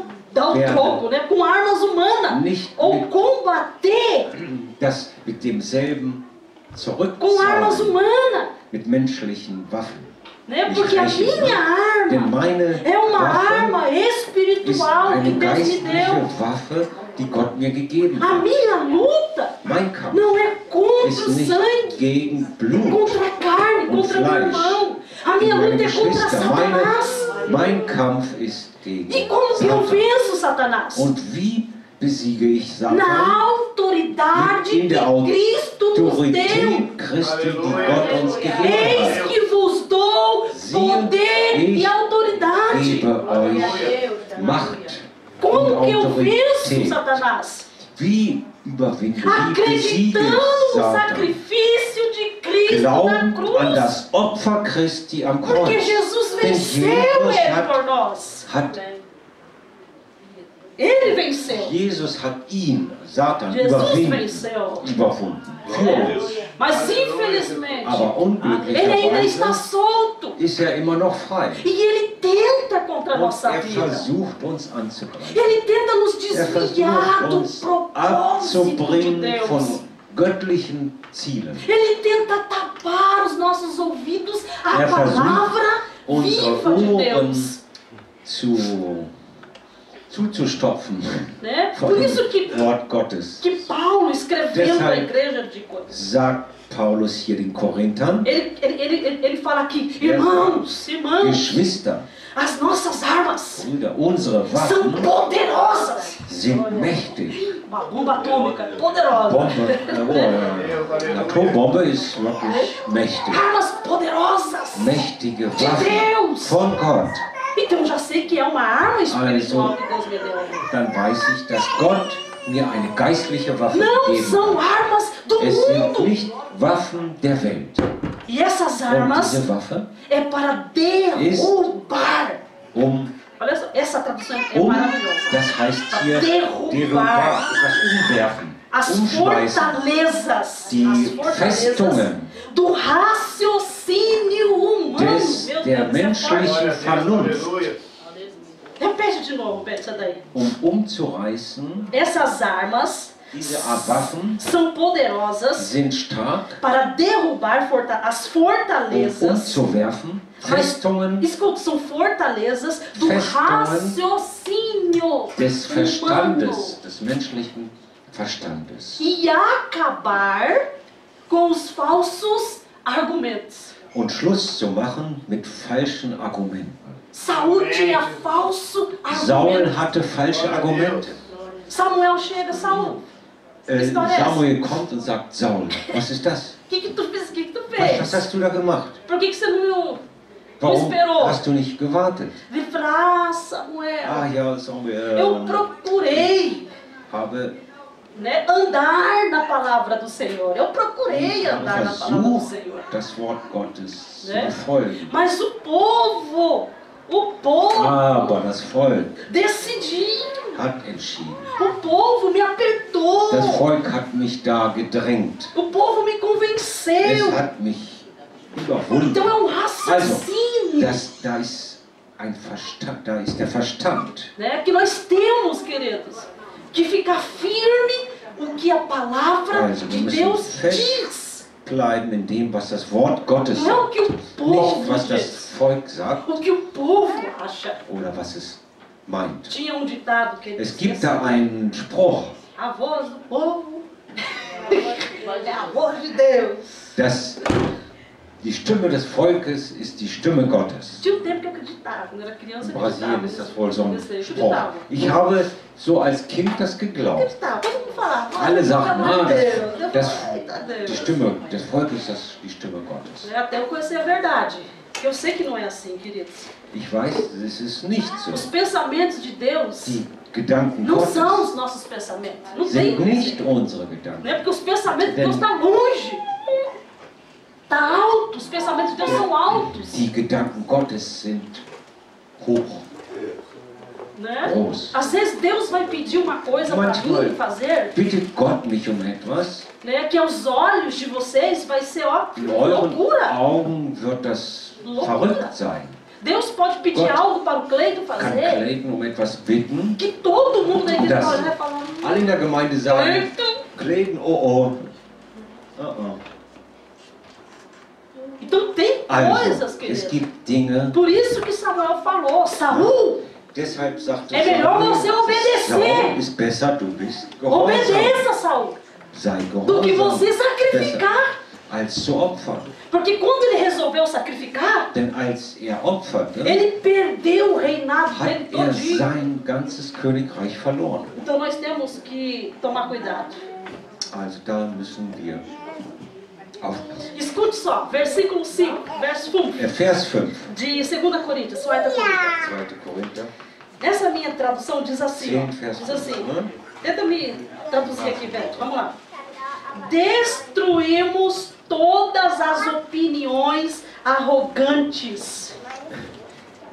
Werde troco, né? Com armas humanas. Nicht Ou mit, combater das mit demselben com armas zurückzahlen, humanas. mit menschlichen Waffen. Né? Porque a minha Denn arma meine é uma Waffe arma ist espiritual que eine Deus me geistliche deu. Waffe, die Gott mir gegeben A hat. minha luta Mein Kampf não é contra ist o nicht sangue, gegen Blut contra a carne, und contra meu Fleisch irmão. A minha und meine luta é contra Geschwister. Satanás. Mein Kampf ist gegen E como que eu Satan. venço Satanás? Und wie besiege ich Satan? Na autoridade In que der Cristo nos deu. Autorität Christi, die Gott uns gegeben Eis hat. que vos dou poder ich e autoridade. Gebe euch Macht und Como que eu venço Autorität. Satanás? Wie überwinde, wie besiege Acreditando ich no Satan? sacrifício de Cristo na Glauben an cruz. das Opfer Christi am Kreuz. Porque Jesus Denn venceu Jesus ele hat, por nós. hat, Ele venceu. Jesus hat ihn, Satan, Jesus venceu. überwunden. Für uns. Mas infelizmente, Aber ele ainda está unglücklicherweise solto. ist er immer noch frei. E ele tenta contra a Und nossa er vida. versucht uns anzugreifen. Ele tenta nos Er desviar versucht do uns propósito de abzubringen Deus. von göttlichen Zielen. Ele tenta tapar os nossos ouvidos à Er versucht, palavra unsere viva de Ohren Deus. zuzustopfen Né? von Por isso que dem Wort Gottes. Paulo, escrevendo à Deshalb igreja de Corinto, Sagt Paulus hier den Korinthern, ele fala aqui, irmãos, Geschwister, As nossas armas Brüder, unsere são Waffen poderosas. sind mächtig. Uma bomba atômica poderosa. Eine Atombombe ist wirklich mächtig. Armas poderosas Mächtige de Waffen Deus. von Gott. Então eu já sei que é uma arma espiritual que Deus me deu. Dann weiß ich, dass Gott mir eine geistliche Waffe Não gegeben são hat. armas do Es sind mundo. nicht Waffen der Welt. E essas Und armas diese Waffe, é para derrubar. Olha só, essa tradução é maravilhosa. das heißt hier Derrubar. derrubar, etwas umwerfen, As umschmeißen. fortalezas, Die as fortalezas Festungen do raciocínio humano. Meu der Deus, isso é menschlichen forte. Vernunft, Repete de novo, Pedro, isso daí. umzureißen. Essas armas Diese Waffen são poderosas sind stark, para derrubar as fortalezas. umzuwerfen, Mas, Festungen escuta, são fortalezas do Festungen raciocínio des humano. Verstandes, des menschlichen Verstandes. E acabar com os falsos argumentos. Und Schluss zu machen mit falschen Argumenten. Saul tinha falso Saul argumento. hatte falsche Argumente. Samuel chega, Saul, história é essa? Samuel kommt und sagt, Saul, was ist das? o que tu fez? O que tu Was fez? hast du da gemacht? Por que você não Warum esperou? hast du nicht gewartet? Ele fala, Samuel, Ah ja, Samuel, eu procurei, habe né, andar na palavra do Senhor. Eu procurei ich habe andar na palavra do versucht, Senhor. das Wort Gottes zu Ne? befolgen. Mas o povo Aber das Volk decidiu. hat entschieden. O povo me apertou. Das Volk hat mich da gedrängt. O povo me Es convenceu. hat mich überwunden. Então é um raciocínio, Da ist ein Verstand, da ist der Verstand. né, que nós temos, queridos, que ficar firme o que a palavra Also, de wir müssen Deus fest diz. bleiben in dem, was das Wort Gottes Não é o sagt. que o povo Nicht, was das diz, Volk sagt o que o povo acha. oder was es meint. Tinha um ditado que Es dizia gibt da assim, einen Spruch, a voz do povo é a voz de Deus. dass die Stimme des Volkes ist die Stimme Gottes. Tinha um tempo que eu acreditava, quando eu era criança In eu Brasilien acreditava. ist das wohl so ein Eu Spruch. acreditava. Ich habe so als Kind das geglaubt. Acreditava, todo mundo falava. Alle sagten, "Ah, ah, Deus." Eu das, falava, "Eita, Deus." die Stimme des Volkes ist die Stimme Gottes. Até eu conhecer a verdade. Porque eu sei que não é assim, queridos. Ich weiß, es ist nicht so. Os pensamentos de Deus Die Gedanken não são Gottes os nossos pensamentos. Não tem sind como nicht ser. unsere Gedanken. Né? Porque os pensamentos de Deus estão longe. Está alto. Os pensamentos de Deus são altos. Die Gedanken Gottes sind hoch, Né? groß. Às vezes Deus vai pedir uma coisa para Manchmal mim fazer, bittet Gott mich um etwas. né? Que aos olhos de vocês vai ser ó, In euren loucura. Augen wird das verrückt sein. Deus pode pedir Gott algo para o Cleiton Kann fazer, Clayton um etwas bitten. que todo mundo na igreja Das vai olhar e falar, alle in der Gemeinde sagen, Cleiton. Clayton, oh oh. Então tem coisas, Also, queridos. es gibt Dinge, Por isso que Samuel falou, Saul, deshalb sagte é melhor você Saul obedecer. ist besser, du bist gehorsam. Obedeça, Saul, Sei do que você gehorsam, sacrificar. als zu opfern. Porque quando ele resolveu sacrificar, Denn als er opferte, ele perdeu o reinado dele hat er todinho. sein ganzes Königreich verloren. Então nós temos que tomar cuidado. Also da müssen wir aufpassen. Escute só, versículo 5, verso 5, Vers 5, de 2 Coríntios, 2 Coríntios. 2. Korinther Essa minha tradução diz assim, 10, Vers diz 5. assim, Ne? tenta me traduzir aqui, Beto, vamos lá. Destruímos todas as opiniões arrogantes.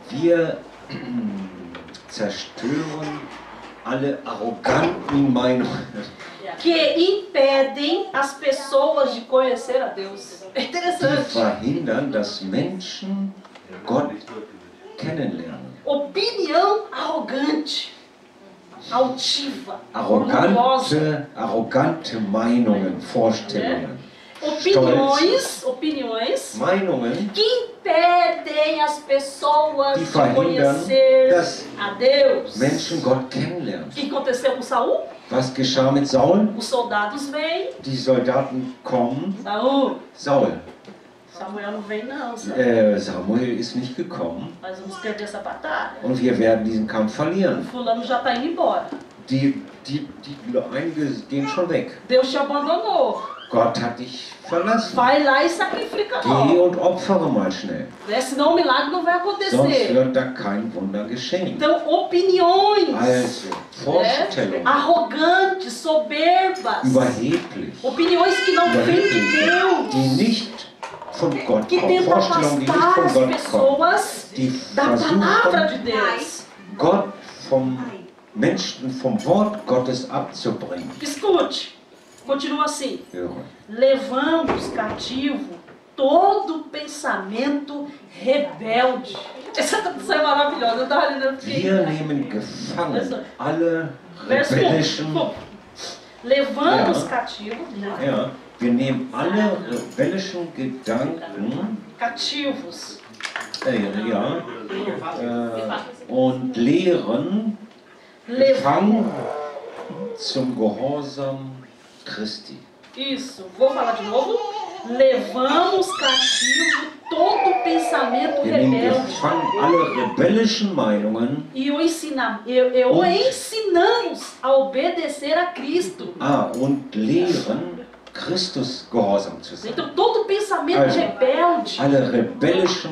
Wir zerstören alle arroganten Meinungen, Que impedem as pessoas de conhecer a Deus. É die interessante. verhindern, dass Menschen Gott kennenlernen. Opinião arrogante, altiva, orgulhosa. Arrogante Meinungen, Vorstellungen, Opiniões Meinungen, que impedem as pessoas die de verhindern, conhecer dass a Deus. Menschen Gott O kennenlernen. que aconteceu com Saul? Was geschah mit Saul? Os soldados vêm, Die Soldaten kommen, Saul, Saul, Samuel não vem não, sabe? Samuel ist nicht gekommen Nós vamos perder essa batalha. und wir werden diesen Kampf verlieren. Fulano já está indo embora. Einige gehen schon weg. Deus te abandonou. Gott hat dich verlassen. Vai lá e sacrifica Geh logo. und opfere mal schnell. Né? Senão o milagre não vai Sonst acontecer. wird da kein Wunder geschehen. Então, opiniões. Also, Vorstellungen, Arrogantes, soberbas. überheblich, Opiniões que não vêm de die Deus. nicht von Gott Que kommen. tentam Vorstellungen, die nicht afastar von as Gott kommen. pessoas Die da palavra de versuchen, Deus. Gott vom Menschen, vom Wort Gottes abzubringen. Escute. Continua assim. Hören. Levamos cativo todo pensamento rebelde. Essa tradução é maravilhosa. Eu estava lendo aqui. Wir nehmen gefangen alle Verso rebellischen, 1. Levamos Ja. cativo, né? ja, wir nehmen alle rebellischen Gedanken Cativos. Und lehren gefangen zum Gehorsam Christi. Isso, vou falar de novo. Levamos cativo todo pensamento Wir nehmen rebelde gefangen alle rebellischen Meinungen e o ensinamos a obedecer a Cristo. und lehren Christus gehorsam zu sein. Então todo pensamento Also, rebelde. Alle rebellischen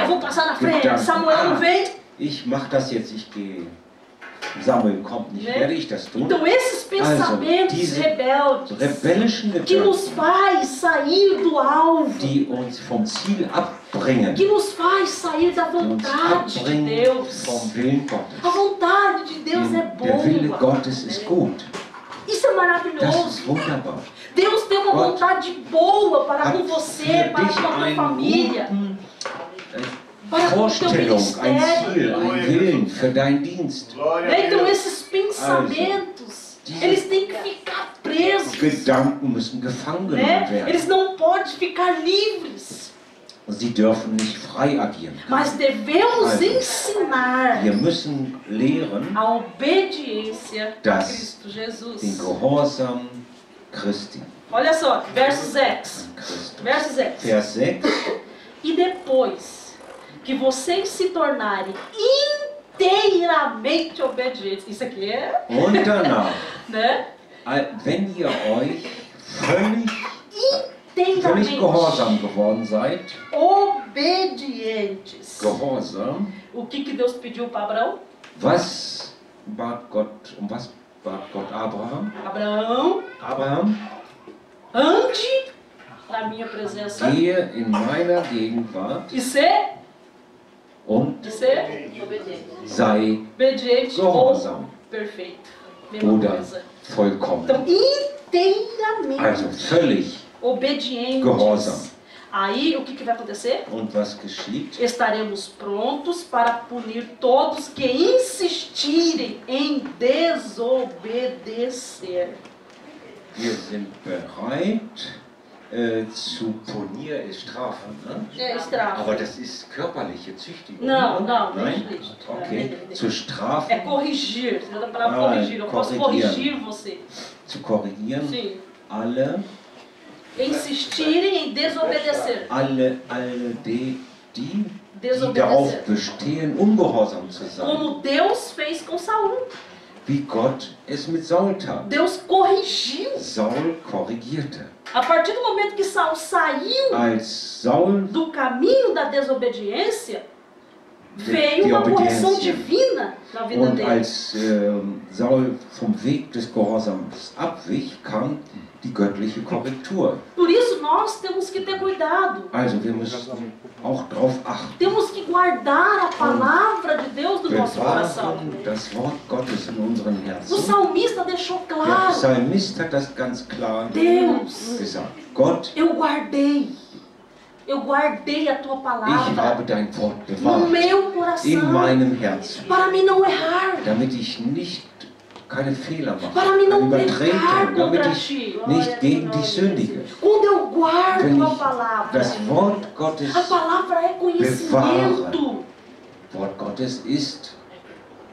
Eu vou passar na frente. Gedanken. Samuel não vem. Ich mach das jetzt, ich gehe. Samuel kommt nicht, Ne? werde ich das tun? Então esses pensamentos diese rebeldes Rebellischen que Gedanken, nos faz sair do alvo, die uns vom Ziel abbringen, que nos faz sair da die uns vontade de abbringen Deus. vom Willen Gottes. A vontade de Deus é Der Wille boa. Gottes ist gut. Isso é Das maravilhoso. ist wunderbar. Deus tem uma Gott vontade boa para Hat com você, für para dich com a tua eine família, gute para com o teu Vorstellung, ein ministério. Ziel, ein Willen für deinen Dienst. Glória a Né? Então Deus. esses pensamentos, diese eles têm que ficar presos, Gedanken müssen gefangen genommen né? werden. Eles não podem ficar livres, Sie dürfen nicht frei agieren. mas devemos Also, ensinar Wir müssen lehren a obediência a Das- Cristo Jesus. den Gehorsam Christi. Olha só, verso 6. Christus. Verso 6. Vers 6. E depois que vocês se tornarem inteiramente obedientes, isso aqui é, Und danach, né? wenn ihr euch völlig Inteiramente gehorsam geworden seid, obedientes. gehorsam, O que Deus pediu para Abraão? was bat Gott Abraham? Abraão, Abraham, ande na minha presença gehe in meiner Gegenwart e ser und sei sei obediente ou gehorsam perfeito. Mesma oder coisa. vollkommen. Então, inteiramente Also völlig. obedientes. Gehorsam. Aí, o que vai acontecer? Und was geschieht? Estaremos prontos para punir todos que insistirem em desobedecer. Wir sind bereit zu punieren, strafen. Ne? Estrafa. Aber das ist körperliche Züchtigung. Não, ne? não, Nein? nicht. Okay. Zu É strafen, corrigir. Você usa a palavra Ah, corrigir. Eu posso corrigir. corrigir você. zu korrigieren. Sim. Alle Insistirem em desobedecer. die Desobedecer. darauf bestehen, ungehorsam zu sein. Como Deus fez com Saul. Wie Gott es mit Saul tat. Deus corrigiu. Saul korrigierte. A partir do momento que Saul saiu Als Saul do caminho da desobediência, veio die uma correção Obediência. divina na vida und dele. als Saul vom Weg des Gehorsams abwich, kam die göttliche Korrektur. Por isso nós temos que ter cuidado. Also wir müssen auch darauf achten. Temos que guardar a palavra de Deus no nosso coração. Bewahren das Wort Gottes in unseren O Herzen. salmista deixou Der claro: Psalmist hat das ganz klar Deus, gesagt. Gott, eu guardei a tua ich palavra habe dein Wort no bewahrt meu in coração, meinem Herzen, para mim não errar, damit ich nicht keine Fehler mache, para mim keine não pecar Übertretungen, damit contra ich ti. nicht gegen dich sündige. Quando eu guardo Wenn a ich palavra, das Wort Gottes, a palavra é conhecimento. Wort Gottes ist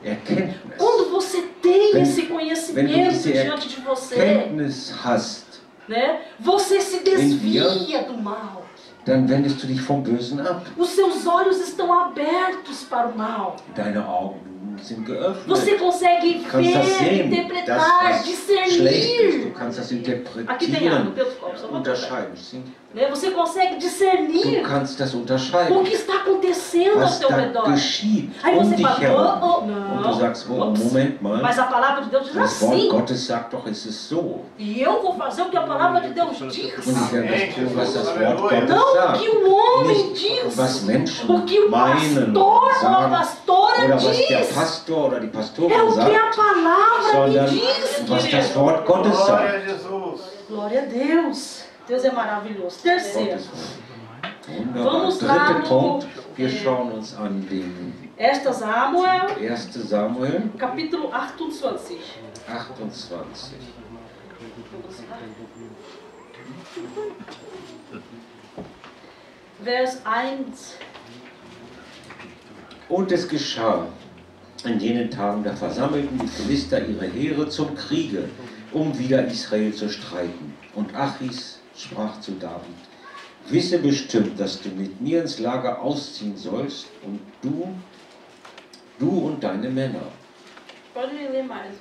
Erkenntnis. Quando você tem Wenn- esse Wenn du conhecimento diese diante de você, Erkenntnis hast, né, você se desvia do mal. dann wendest du dich vom Bösen ab. Os seus olhos estão abertos para o mal. Deine Augen sind geöffnet. Você consegue Du kannst das ver, sehen, das interpretar, was schlecht ist, discernir. du kannst das Aqui tem água, interpretieren, Deus cobre, só vou tocar. unterscheiden. Sim. Né? Você consegue Du discernir kannst das o unterscheiden, que está acontecendo ao was seu da redor. geschieht Aí um você dich fala, herum. oh, Und du não. sagst, oh, Ups. Moment mal, Mas a palavra de Deus diz das Wort assim. Gottes sagt doch, es ist so. E eu vou fazer o que a palavra de Deus diz. Und ich werde das tun, was das Wort Gottes Não o sagt. que o homem Nicht, diz. was Menschen O que o meinen, pastor ou a sagen, pastora oder was der diz. Pastor oder die É Pastorin o que a sagt, palavra me sondern diz, was das querido. Wort Gottes Glória sagt. a Jesus. Glória a Deus. Deus é maravilhoso. Terceiro. Gottes Wort. Wunderbar. Vamos lá Dritter no- Punkt. Wir schauen uns an den Esta Samuel, 1. Samuel capítulo 28. 28. Vers 1. Und es geschah in jenen Tagen, da versammelten die Philister ihre Heere zum Kriege, um wider Israel zu streiten. Und Achis sprach zu David: Wisse bestimmt, dass du mit mir ins Lager ausziehen sollst, und du und deine Männer. Pode ler mais.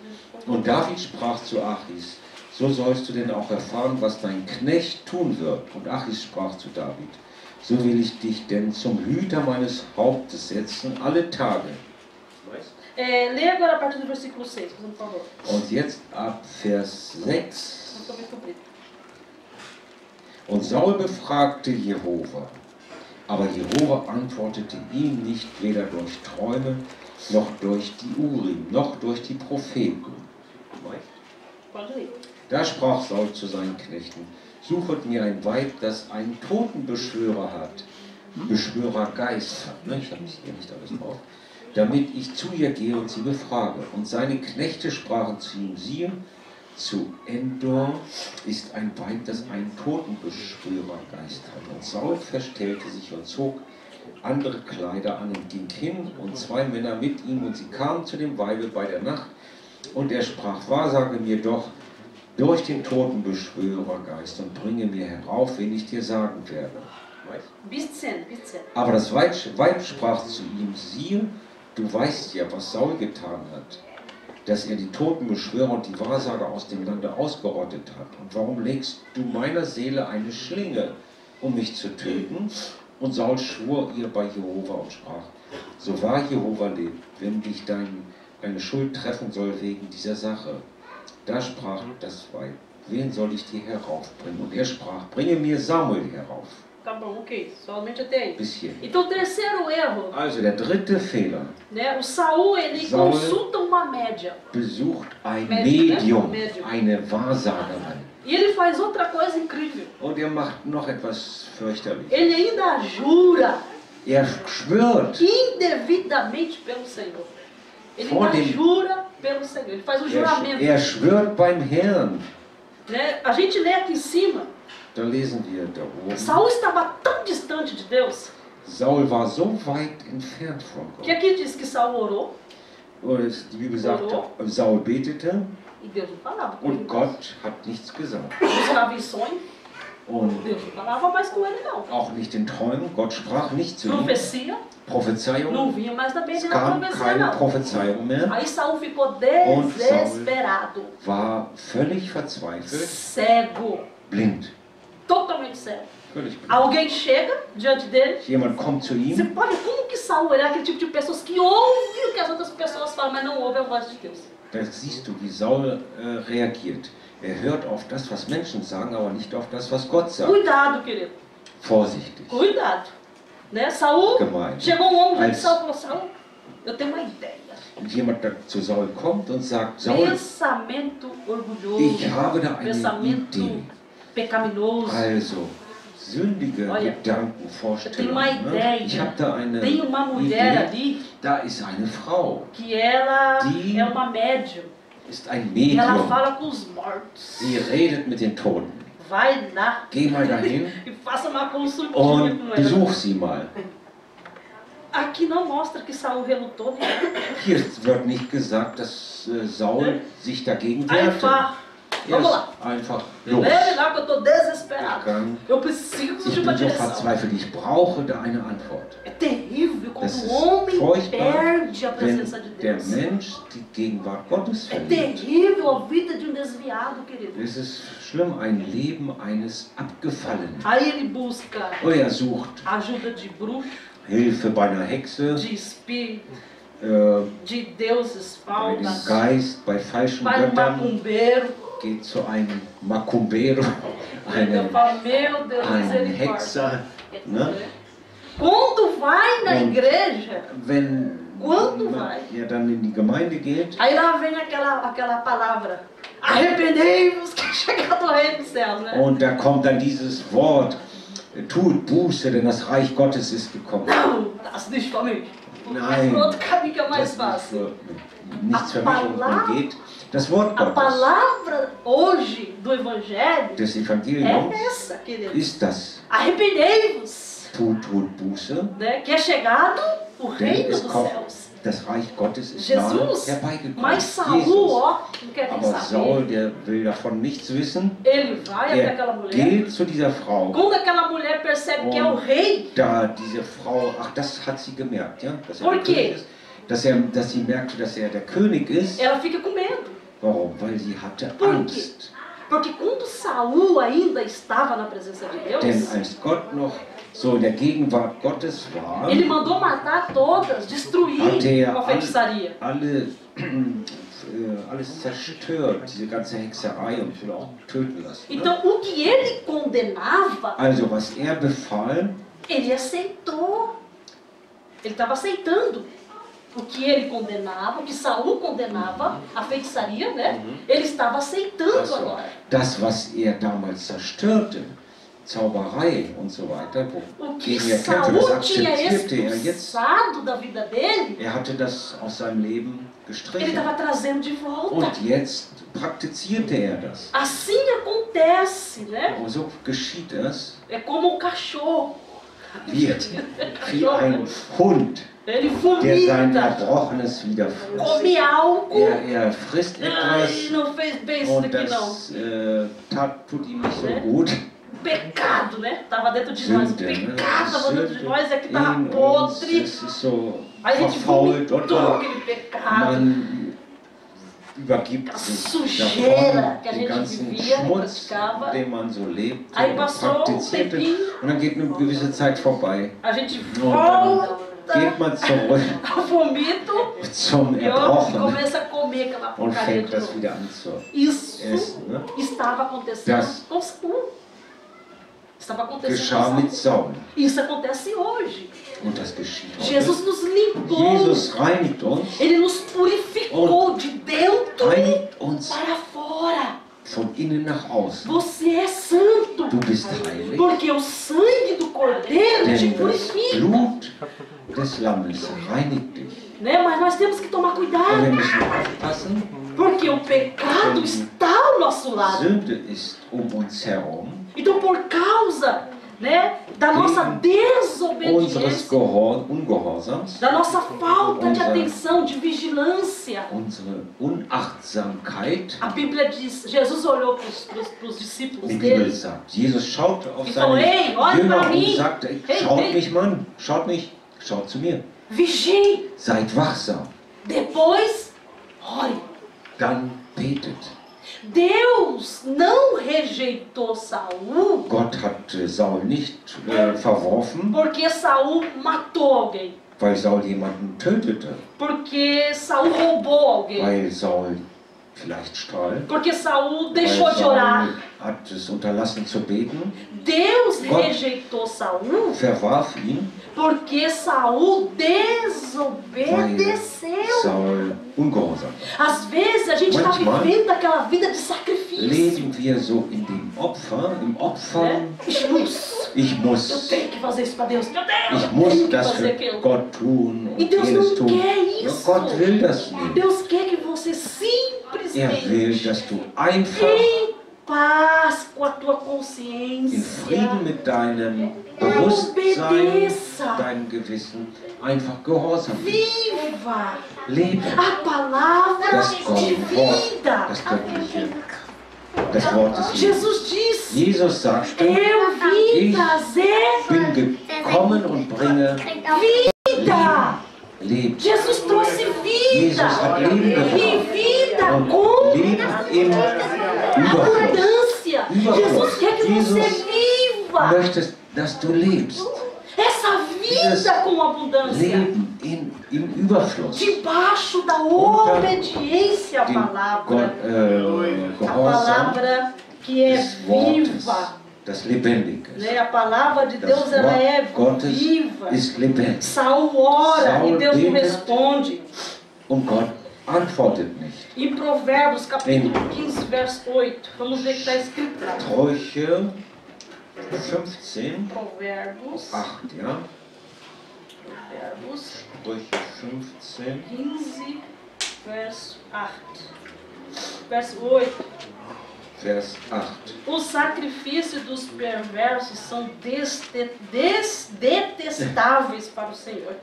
Und David sprach zu Achis: So sollst du denn auch erfahren, was dein Knecht tun wird. Und Achis sprach zu David: So will ich dich denn zum Hüter meines Hauptes setzen, alle Tage. Lê agora a partir do versículo 6, por favor. Und jetzt ab Vers 6. Não tô bem comprido. Und Saul befragte Jehova, aber Jehova antwortete ihm nicht, weder durch Träume, noch durch die Urim, noch durch die Propheten. Pode ler. Da sprach Saul zu seinen Knechten: Suchet mir ein Weib, das einen Totenbeschwörer hat, Beschwörergeist hat, ne? Ich habe hier nicht alles drauf, damit ich zu ihr gehe und sie befrage. Und seine Knechte sprachen zu ihm: Siehe, zu Endor ist ein Weib, das einen Totenbeschwörergeist hat. Und Saul verstellte sich und zog andere Kleider an und ging hin, und 2 Männer mit ihm, und sie kamen zu dem Weibe bei der Nacht. Und er sprach: Wahrsage mir doch durch den Totenbeschwörergeist und bringe mir herauf, wen ich dir sagen werde. Bis 10, bis 10. Aber das Weib sprach zu ihm: Siehe, du weißt ja, was Saul getan hat, dass er die Totenbeschwörer und die Wahrsager aus dem Lande ausgerottet hat. Und warum legst du meiner Seele eine Schlinge, um mich zu töten? Und Saul schwor ihr bei Jehova und sprach: So wahr Jehova lebt, wenn dich deine Schuld treffen soll wegen dieser Sache. Da sprach das Weib: Wen soll ich dir heraufbringen? Und er sprach: Bringe mir Samuel herauf. Tá bom, ok. Somente até aí. Bis hierhin. Então, o terceiro erro, Also der dritte Fehler: né? O Saul, ele Saul consulta uma média. besucht ein Medium, Medium, Medium. eine Wahrsagerin. E ele faz outra coisa incrível. Und er macht noch etwas fürchterlich. Ele ainda jura Er schwört. indevidamente pelo Senhor. Ele Vor ainda dem- jura pelo Senhor. Ele faz o juramento. Er schwört beim Herrn. Né? A gente lê aqui em cima. Da lesen wir da oben. Saul estava tão distante de Deus Saul war so weit entfernt von que Gott. aqui diz que Saul orou Und die Bibel sagt, Saul betete e Deus não falava com und ele. Gott hat nichts gesagt. Buscava em sonho, Und Deus não falava mais com ele não. auch nicht in Träumen. Gott sprach nicht zu ihm. Profecia, Prophezeiung. não vinha mais da Bíblia Es na kam profecia keine não. Prophezeiung mehr. Aí Saul ficou Und desesperado, War völlig verzweifelt. cego, Blind. totalmente cego. Völlig blind. Alguém chega diante dele. Jemand kommt zu Você ihm. pode ver como que Saul era aquele tipo de pessoas que ouvem o que as outras pessoas falam, mas não ouvem a voz de Deus. Da siehst du, wie Saul reagiert. Er hört auf das, was Menschen sagen, aber nicht auf das, was Gott sagt. Cuidado, querido. Vorsichtig. Cuidado. Né? Saul, Gemein. chegou um homem diante de Als- Saul e falou: Saul, eu tenho uma ideia. Und jemand da zu Saul kommt und sagt: Saul, Pensamento orgulhoso. ich habe da eine Pensamento Idee. pecaminoso. Also, sündige Olha, Gedanken, Eu tenho Vorstellungen. uma Ne? ideia. Ich habe da eine Tem uma mulher Idee. ali Da ist eine Frau, que ela Die- é uma médium. ist ein E ela Medium. fala com os mortos. Sie redet mit den Toten. Vai lá Geh mal dahin e faça uma consultinha und com ela. besuch sie mal. Aqui não mostra que Saul relutou. Né? Hier wird nicht gesagt, dass Saul sich dagegen wehrte. Einfach Vamos ist lá. einfach los. Leve lá que eu estou desesperado. Gegangen. Eu preciso Ich de uma bin so direção. verzweifelt, ich brauche da eine Antwort. É terrível quando Das o ist homem furchtbar, perde a wenn presença de der Deus. Mensch die Gegenwart Gottes É verliert. terrível a vida de um desviado, querido. Es ist schlimm, ein Leben eines Abgefallenen. Aí ele busca Oder er sucht ajuda de bruxo, Hilfe bei einer Hexe, de espírito, bei de deuses dem falsos, Geist, bei falschen vai no Göttern, macumbeiro. geht zu einem Macumbeiro, Eu einem falo, meu Deus, misericórdia. Hexer. Ne? Quando vai na Und igreja, Wenn Quando man vai? ja dann in die Gemeinde geht, aí lá vem aquela palavra. Arrependei-vos que é chegado o reino dos céus, né? und da kommt dann dieses Wort, tut Buße, denn das Reich Gottes ist gekommen. Não, das nicht für mich. Nein, Pro outro caminho que é mais das ist fácil. nichts für mich und man geht das Wort A Gottes, palavra hoje do Evangelho des é Evangeliums, essa, querido. ist das, Arrependei-vos, tut Buße, né? Que é chegado o denn reino es dos kommt, céus. das Reich Gottes ist nahe Jesus, herbeigekommen. mas Saul, Jesus. ó, não quer nem Aber Saul, saber. der will davon nichts wissen. Ele vai até aquela Er mulher. geht zu dieser Frau. Quando aquela mulher percebe que é o rei, Da diese Frau, ach, das hat sie gemerkt, ja, dass er Por der quê? König ist. Dass sie merkte, dass er der König ist. ela fica com medo. Warum? Weil sie hatte Por quê? Angst. Porque quando Saul ainda estava na presença de Denn Deus, als Gott noch so in der Gegenwart Gottes war, ele mandou matar todas, destruir hatte er a feitiçaria. alles zerstört, diese ganze Hexerei und will auch töten lassen. Ne? Então, o que ele condenava, Also was er befahl, ele aceitou. Ele estava aceitando o que ele condenava, o que Saul condenava, a feitiçaria, né? Ele estava aceitando also, agora. das was er damals zerstörte, Zauberei und so weiter, O que wogegen er kämpfte, das Saul tinha akzeptierte er jetzt. expulsado da vida dele, Er hatte das aus seinem Leben ele gestrichen. estava trazendo de volta. Und jetzt praktizierte er das. Assim acontece, né? Und so geschieht es, É como um cachorro. wie ein Hund, Ele der sein vomita, Erbrochenes wieder frisst. come algo. Er frisst Ai, etwas não fez bem isso und daqui não. das tut ihm nicht so gut. Pecado, né? Tava dentro de nós. O Sünde, ne? pecado tava dentro de nós, é que tava in uns, podre. es ist so Aí a gente verfault und vomitou aquele pecado. man übergibt Aquela sich sujeira davon, que a den gente ganzen vivia, Schmutz, praticava. den man so lebt Aí und passou um praktizierte. tempinho, Und dann geht eine gewisse Zeit vorbei. a gente Und dann volta geht man zurück ao vomito zum e Erbrochenen começa a comer aquela und porcaria fängt de das novo. wieder an zu Isso essen. Ne? estava acontecendo Das com Saul. Estava acontecendo geschah com mit Saul. Saul. Isso acontece hoje. Und das geschieht heute. Jesus nos limpou. Jesus reinigt uns, Ele nos purificou de dentro reinigt uns para fora. von innen nach außen. Você é santo. Du bist heilig, Porque o sangue do Cordeiro te denn das purifica. Blut des Lammes reinigt dich. Né? Mas nós temos que tomar Und wir cuidado. müssen aufpassen, Porque o pecado está ao nosso lado. Sünde ist uns herum. Então, por causa, né, da nossa Unseres desobediência, Ungehorsams, da nossa falta de Unser- atenção, de vigilância, unsere Unachtsamkeit, a Bíblia diz, Jesus olhou para os discípulos die Bibel dele sagt, Jesus schaute auf e falou, seine ei, olha Jünger para und mim, sagte, Hey, schaut hey. mich mal an, schaut zu mir, vigie, seid wachsam, depois ore. dann betet. Deus não rejeitou Saul Gott hat Saul nicht verworfen, porque Saul matou alguém, weil Saul jemanden tötete, porque Saul roubou alguém, weil Saul vielleicht stahl, porque Saul weil deixou de Saul orar. hat es unterlassen zu beten, Deus Gott rejeitou Saul verwarf ihn, porque Saul weil desobedeceu. Saul ungehorsam war. Às vezes a gente está Manchmal vivendo aquela vida de sacrifício. Leben wir so in dem Opfer, im Opfer, Né? ich Eu muss tenho que fazer isso para Deus. Meu Deus, Ich eu muss tenho que das fazer für aquilo. Gott tun E und Deus jenes não tun. quer Ja, isso. Gott will das nicht. Deus quer que você Er will, simplesmente, dass du einfach em paz com a tua in consciência, Frieden mit deinem Bewusstsein, obedeça, deinem Gewissen, einfach gehorsam bist. viva Lebe a palavra das de Wort, vida. das göttliche Das Wort des Lebens. Jesus disse, Jesus sagte, eu vim ich trazer bin gekommen und bringe vida. Leben. Jesus trouxe vida. Jesus hat Leben E gebracht. vida Und com Leben im Überfluss. abundância. Jesus quer que você Jesus viva möchtest, dass du lebst. essa vida com abundância. Leben im Überfluss. Debaixo da obediência à Den palavra. A Gehorsam palavra que é des Wortes, viva. das Lebendiges. Né? A palavra de Das Deus ela é Wort Gottes viva. ist lebendig. Saul ora Saul e Deus não betet. responde. Und Gott antwortet nicht. Em Provérbios, capítulo 15, verso 8. Vamos ver o que está escrito lá. Sprüche 15, Provérbios, 8, ja? Provérbios Sprüche 15, 15, verso 8. Verso 8. Vers 8. Os sacrifícios dos perversos são detestáveis para o Senhor,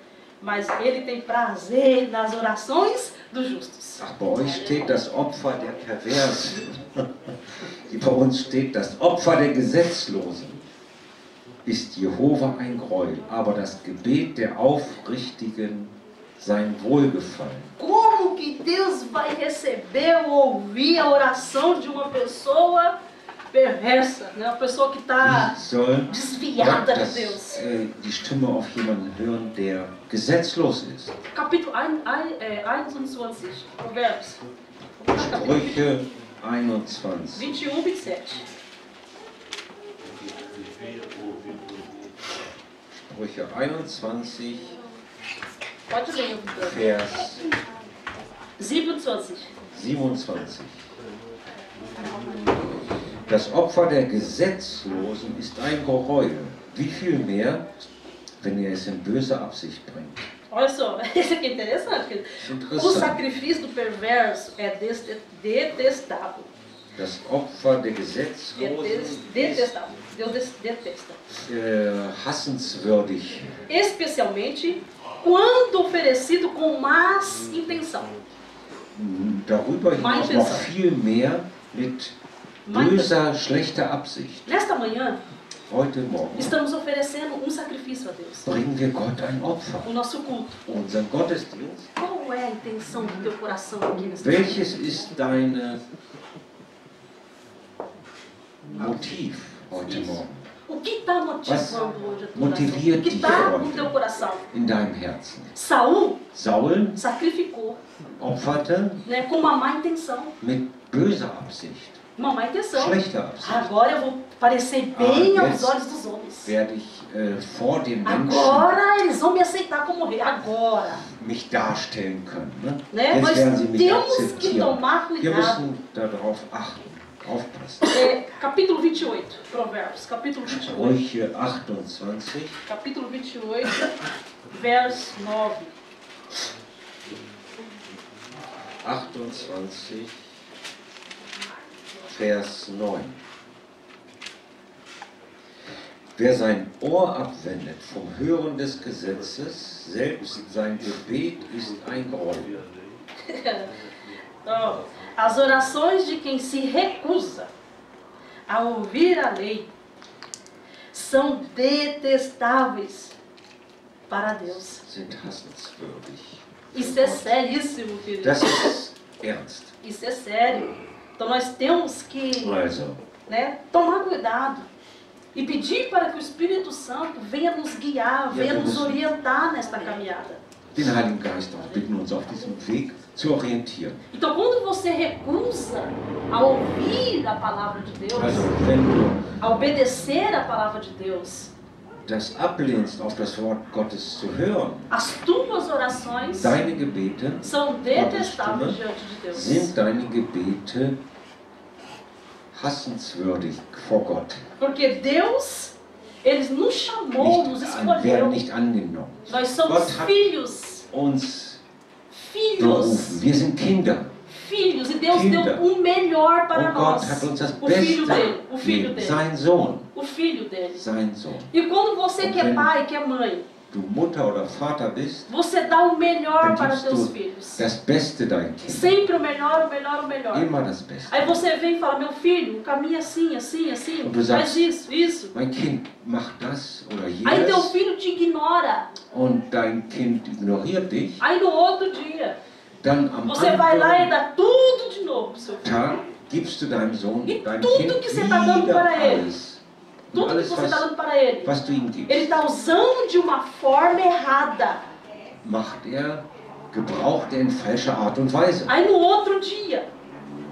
mas Ele tem prazer nas orações dos justos. Ach, bei euch steht das Opfer der Perversen. Bei uns steht das Opfer der Gesetzlosen. Ist Jehova ein Gräuel, aber das Gebet der Aufrichtigen sein Wohlgefallen. Como que Deus vai receber ou ouvir a oração de uma pessoa perversa, né? Uma pessoa que está Wie soll desviada Gott de Deus? die Stimme auf jemanden hören, der gesetzlos ist? Capítulo 21, Provérbios. Sprüche 21. 21, 27. Sprüche 21, Pode ler. Vers 27. 27. Das Opfer der Gesetzlosen ist ein Geheul. Wie viel mehr, wenn er es in böser Absicht bringt? Olha só, esse aqui é interessante. Querido. Isso é O interessante. sacrifício do perverso é detestável. Das Opfer der É Gesetzlosen ist detestável. Deus detesta. hassenswürdig. Especialmente quando oferecido com más intenção. Darüber hinaus Mein noch Besser. viel mehr mit Mein böser, schlechter Absicht. Nesta manhã, Heute Morgen estamos oferecendo um sacrifício a Deus. bringen wir Gott ein Opfer. O nosso culto. Unseren Gottesdienst. Qual é a intenção do teu coração aqui nesta manhã? Welches ist dein Motiv heute Morgen? O que está motivando hoje a tua motiviert oração? O que dich está no heute? teu coração? In deinem Herzen? Saul Saul sacrificou, opferte né, com uma má intenção. mit böser Absicht, Uma má intenção. schlechter Absicht. Agora eu vou parecer bem Ah, aos yes. olhos dos homens. Werde ich vor den Menschen Agora eles vão me aceitar como rei. Agora. mich darstellen können. Ne? Né? Jetzt Nós werden sie mich temos que akzeptieren. tomar Wir cuidado. müssen darauf achten, aufpassen. Capítulo 28, Provérbios. Capítulo 28. Sprüche 28, Capítulo 28, verso 9. 28, Vers 9. Wer sein Ohr abwendet vom Hören des Gesetzes, selbst sein Gebet ist ein Gräuel. Ó, as orações de quem se recusa a ouvir a lei são detestáveis para Deus. Sind hassenswürdig. Isso é seríssimo, querido. Das ist ernst. Isso é sério. Então nós temos que, Also, né, tomar cuidado e pedir para que o Espírito Santo venha nos guiar, venha nos orientar nesta caminhada. den Heiligen Geist auch bitten, uns auf diesem Weg zu orientieren. Então quando você recusa a ouvir a palavra de Deus, Also, wenn du a obedecer a palavra de Deus, das ablehnst, auf das Wort Gottes zu hören, as tuas orações deine Gebete são detestáveis diante de Deus. sind deine Gebete hassenswürdig vor Gott. Porque Deus, Ele nos chamou, nos Werden escolheu. nicht angenommen. Nós somos Gott hat filhos. uns Filhos. berufen. Wir sind Kinder. Filhos. E Deus Kinder. deu o melhor para Und Gott nós. hat uns das O filho Beste dele. O filho gegeben. dele. Sein Sohn. O filho dele. Sein Sohn. E quando você que é Entende? pai, que é mãe, du Mutter oder Vater bist, você dá o melhor dann para gibst teus du filhos. das Beste deinen Kindern. Sempre o melhor, o melhor, o melhor. Immer das Beste. Aí você vem e fala, meu filho, caminha assim, assim, assim, Und du faz sagst, isso, isso. mein Kind macht das oder Aí teu jenes filho te ignora. und dein Kind ignoriert dich. Aí no outro dia, Dann am você vai lá e anderen dá tudo de novo pro seu filho. Tag gibst du deinem Sohn, E deinem tudo Kind que você está dando wieder para ele, alles. tudo que Alles, você está was, dando para ele, was du ihm ele gibst, está usando de uma forma errada. gebraucht er in falscher Art und Weise. Aí no outro dia,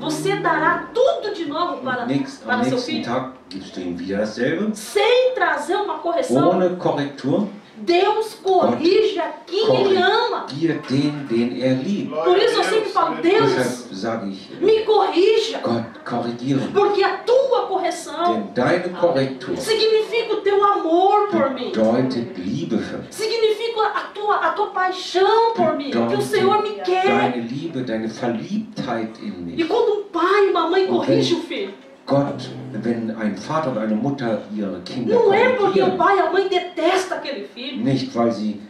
você dará tudo de novo para, Am para seu nächsten filho, Tag gibst du ihm wieder dasselbe, sem trazer uma correção. ohne Korrektur. Deus corrige a quem Ele ama. Korrigiert den er liebt. Por isso eu sempre falo, Deshalb Deus, sage ich, me corrija. Gott, korrigiere mich. Porque a tua correção Denn deine Korrektur significa o teu amor por mim. bedeutet Liebe für mich. Significa a tua paixão por mim. Que o Senhor me quer. Deine Liebe, deine Verliebtheit in E mich. quando um pai e uma mãe corrige o filho, Gott, wenn ein Vater oder eine Mutter ihre Kinder não é porque o korrigieren, pai e a mãe detestam aquele filho. nicht weil sie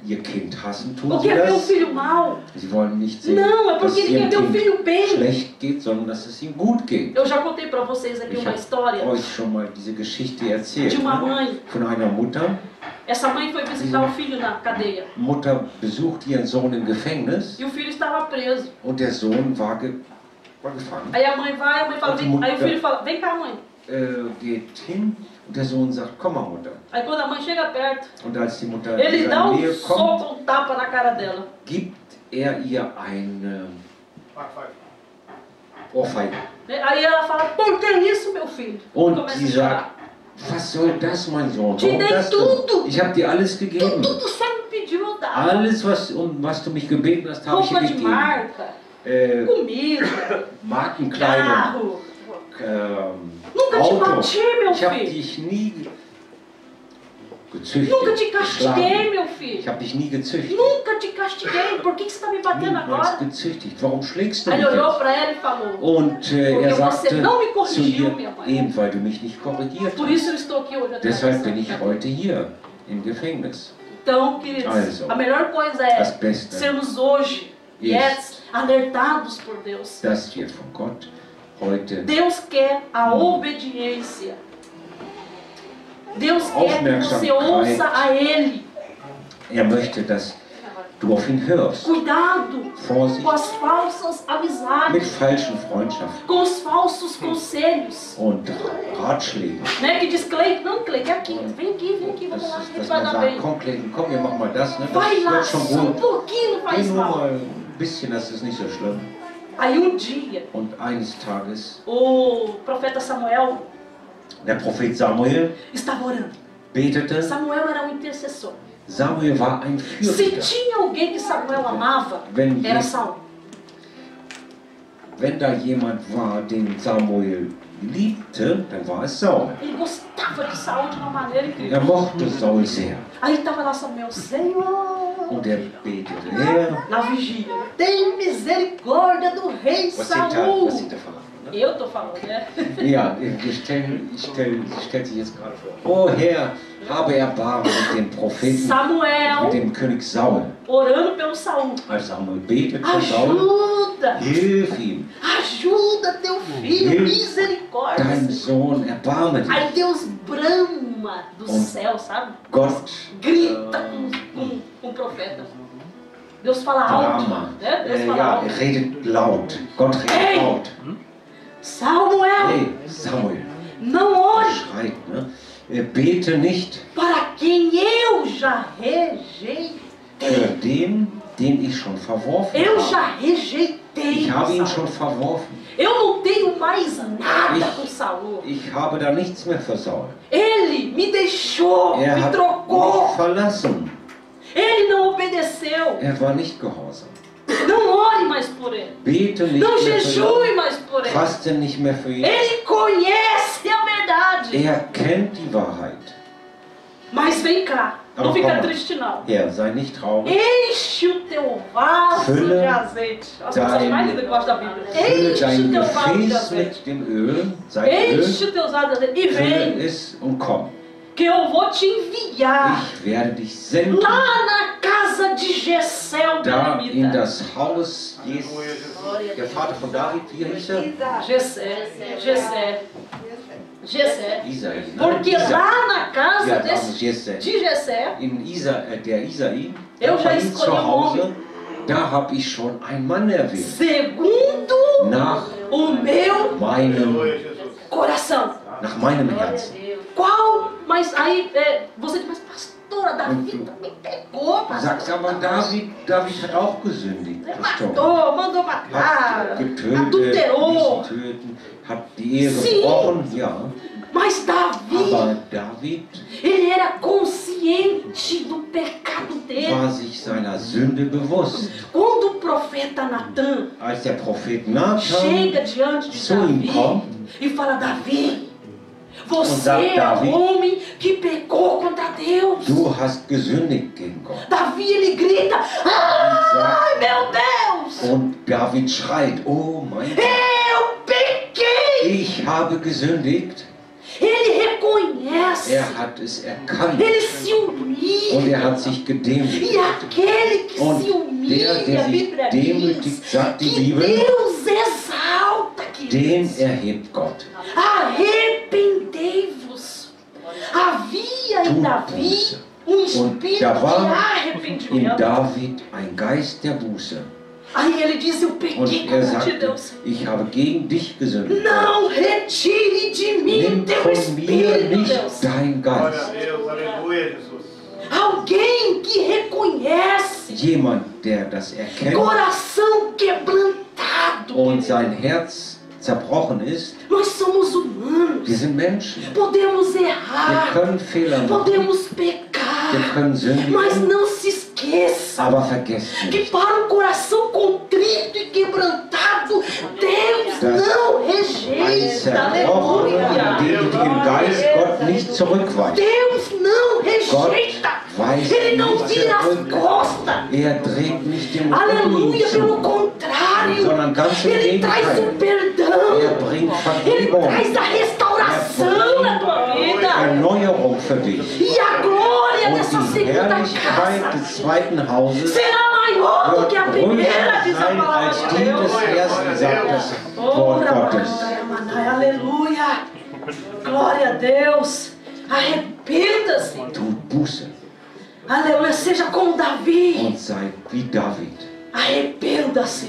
ihr Kind hassen, tun Ou sie quer ver o das. filho mal. Sie wollen nicht sehen, Não, é dass porque es ele quer ihrem ver o Kind filho bem. schlecht geht, sondern dass es ihm gut geht. Eu já contei para vocês aqui Ich uma habe história euch schon mal diese Geschichte erzählt, de uma ne? mãe. Von einer Mutter. Essa mãe foi visitar o filho na cadeia. Mutter besucht ihren Sohn im Gefängnis E o filho estava preso. und der Sohn war gefangen. Aí a mãe vai, a mãe fala, vem, aí o filho fala, vem cá, mãe. Geht hin und der Sohn sagt, komm mal Mutter. Aí quando a mãe chega perto, Und als die Mutter ele in dá seine um Nähe kommt, soco, um tapa na cara dela. gibt er ihr eine Ohrfeige. Aí ela fala, por que isso, meu filho? Und Começa sie a chorar. sagt, was soll das, mein Sohn? Te Warum dei das denn? tudo. Ich habe dir alles gegeben. Tudo você me pediu, eu dava. Alles, was du mich gebeten hast, habe ich dir Roupa de gegeben. marca, comida, Markenkleidung, carro. Nunca te Auto. bati, meu Ich habe filho. dich nie gezüchtet, Nunca te castiguei, geschlagen. meu Ich filho. habe dich nie gezüchtet. Nunca te castiguei. Por que você está me batendo Niemals agora? gezüchtigt. Warum schlägst du Aí mich ele olhou jetzt? para ela e falou, Und er Porque você sagte não me zu corrigiu, ihr, minha mãe. eben weil du mich nicht korrigiert por hast. isso eu estou aqui hoje atrás Deshalb dessa bin ich cadeira. heute hier im Gefängnis. Então, queridos, Also, a melhor coisa é Das Beste sermos hoje, Isso. alertados por Deus. Das wir von Gott heute Deus quer a obediência. Deus quer que você ouça a Ele. möchte, dass du auf ihn hörst. Cuidado Vorsicht com as falsas mit amizades, falschen Freundschaften com os falsos conselhos. und Ratschlägen. Né? Que diz, Cleiton, não, Cleiton, é aqui, vem aqui, Das vamos lá, a ist, gente dass vai man dar sagt, bem. komm Clayton, komm, wir machen mal das. Ne? Vai Das lá, wird schon só um gut. pouquinho Geh faz nur mal. mal ein bisschen, das ist nicht so schlimm. Aí um dia, Und eines Tages, o profeta Samuel der Prophet Samuel estava orando. betete. Samuel era um intercessor. Samuel war ein Se Fürbitter. tinha alguém que Samuel amava, Wenn, era je, Saul. wenn da jemand war, den Samuel liebte, dann war es Saul. Ele gostava de Saul de uma maneira incrível. Er mochte Saul sehr. Aí estava lá Samuel, Senhor, Und er betete, Herr, na vigília, tem misericórdia do rei was Saul. sieht er verraten? Ne? Eu tô falando, né? Ja, stellt sich jetzt gerade vor. Oh Herr, habe Erbarmen mit dem Propheten, mit Samuel dem König Saul. orando pelo Saul. Als Samuel betet für Saul, Ajuda, hilf ihm, ajuda teu filho, dein misericórdia. Sohn, erbarme dich. Aí Deus brama do céu, sabe? Gott Grita com o profeta. Deus fala alto, Drama. né? Deus fala Ja, alto. er redet laut. Gott redet Hey! laut. Samuel, Hey, Samuel, não ore schreit, ne? Bete nicht para quem eu já rejeitei. für den ich schon verworfen Eu habe. já rejeitei. Ich habe ihn Saul. schon verworfen. Eu não tenho mais nada Ich- com Saul. Ich habe da nichts mehr für Saul. Ele me deixou, Er me hat mich trocou. verlassen. Ele não obedeceu. Er war nicht gehorsam. Não ore mais por ele. Bete nicht Não mehr für ihn. jejue mais por ele. Faste nicht mehr für ihn. Ele conhece a verdade. Er kennt die Wahrheit. Mas vem cá, não Aber fica komm mal. triste não. Herr, sei nicht traurig. Enche o teu vaso Fülle de azeite. As dein- pessoas mais lindas que gostam da Bíblia. Fülle Enche o dein teu vaso de Gefäß azeite. mit dem Öl, sei Öl, Enche o teu vaso de azeite e fülle vem. es und komm. que eu vou te enviar Ich werde dich senden lá na casa de Jessé, o da in Belemita. das Haus der Vater von David, wie hieß er? Jessé. Isai. Nein, Porque Isai. lá na casa Ja, vamos, Jesse. de Jessé, In der Isai, Eu já bei ihm escolhi zu um Hause, da habe ich schon einen Mann erwählt. segundo Nach o meu meinem coração. Herzen. Qual? Mas aí você diz, mas pastora, Davi também pegou, Du pastor. sagst aber, David hat auch gesündigt. Pastor. Matou, mandou matar, Hat getötet, adulterou. ließ sie töten, hat die Ehre Sim. gebrochen, ja. Mas Davi, Aber David ele era consciente do pecado dele. war sich seiner Sünde bewusst. Quando o profeta Natan Als der Prophet Nathan chega diante de zu ihm Davi kommt e fala, Davi, você sagt, é Davi, um homem que pecou contra Deus. du hast gesündigt gegen Gott. Davi, ele grita, ai meu Deus, Und David schreit, oh mein Gott, eu pequei. ich habe gesündigt. Ele reconhece, Hat es erkannt ele se humilha. und hat sich gedemütigt. E aquele que Und se humilha, der a sich Bíblia demütigt, diz, sagt die que Bibel, Deus exalta, den queridos. erhebt Gott. Arrependei-vos. Havia em Tut Davi Buße. espírito da de war In arrependimento. David ein Geist der Buße. Aí ele diz, eu pequei Und contra sagte, Deus. ich habe gegen dich gesündigt. Não retire de mim Nimm teu von mir espírito, nicht Deus. dein Glória a Geist. Deus, aleluia, Jesus. Alguém que reconhece Jemand, der das erkennt coração quebrantado. und sein Herz zerbrochen ist, Nós somos humanos. wir sind Menschen. Podemos Wir errar. können Fehler machen, Podemos wir pecar. können Mas sündigen, não se esqueça aber vergesst que nicht, para um coração contrito e quebrantado, Deus Das não ein rejeita. zerbrochenen, Aleluia. demütigen Geist Gott nicht zurückweist. Deus não rejeita. weist Ele não nicht vira as zurück. costas. Dreht nicht dem Rücken Aleluia, pelo zu, contrário. sondern ganz im Ele traz o Gegenteil. perdão. Bringt Ele Vergebung, traz a restauração na tua vida. Erneuerung für dich. E a glória Und dessa die segunda Herrlichkeit casa des zweiten Hauses será maior do wird que a primeira, größer diz a sein palavra als de die Deus. des ersten, sagt das Wort Gottes. Aleluia. Glória a Deus. Arrependa-se. Tut Buße Aleluia. Seja como Davi. und seid wie David. Arrependa-se.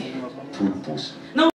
Tut Buße. Não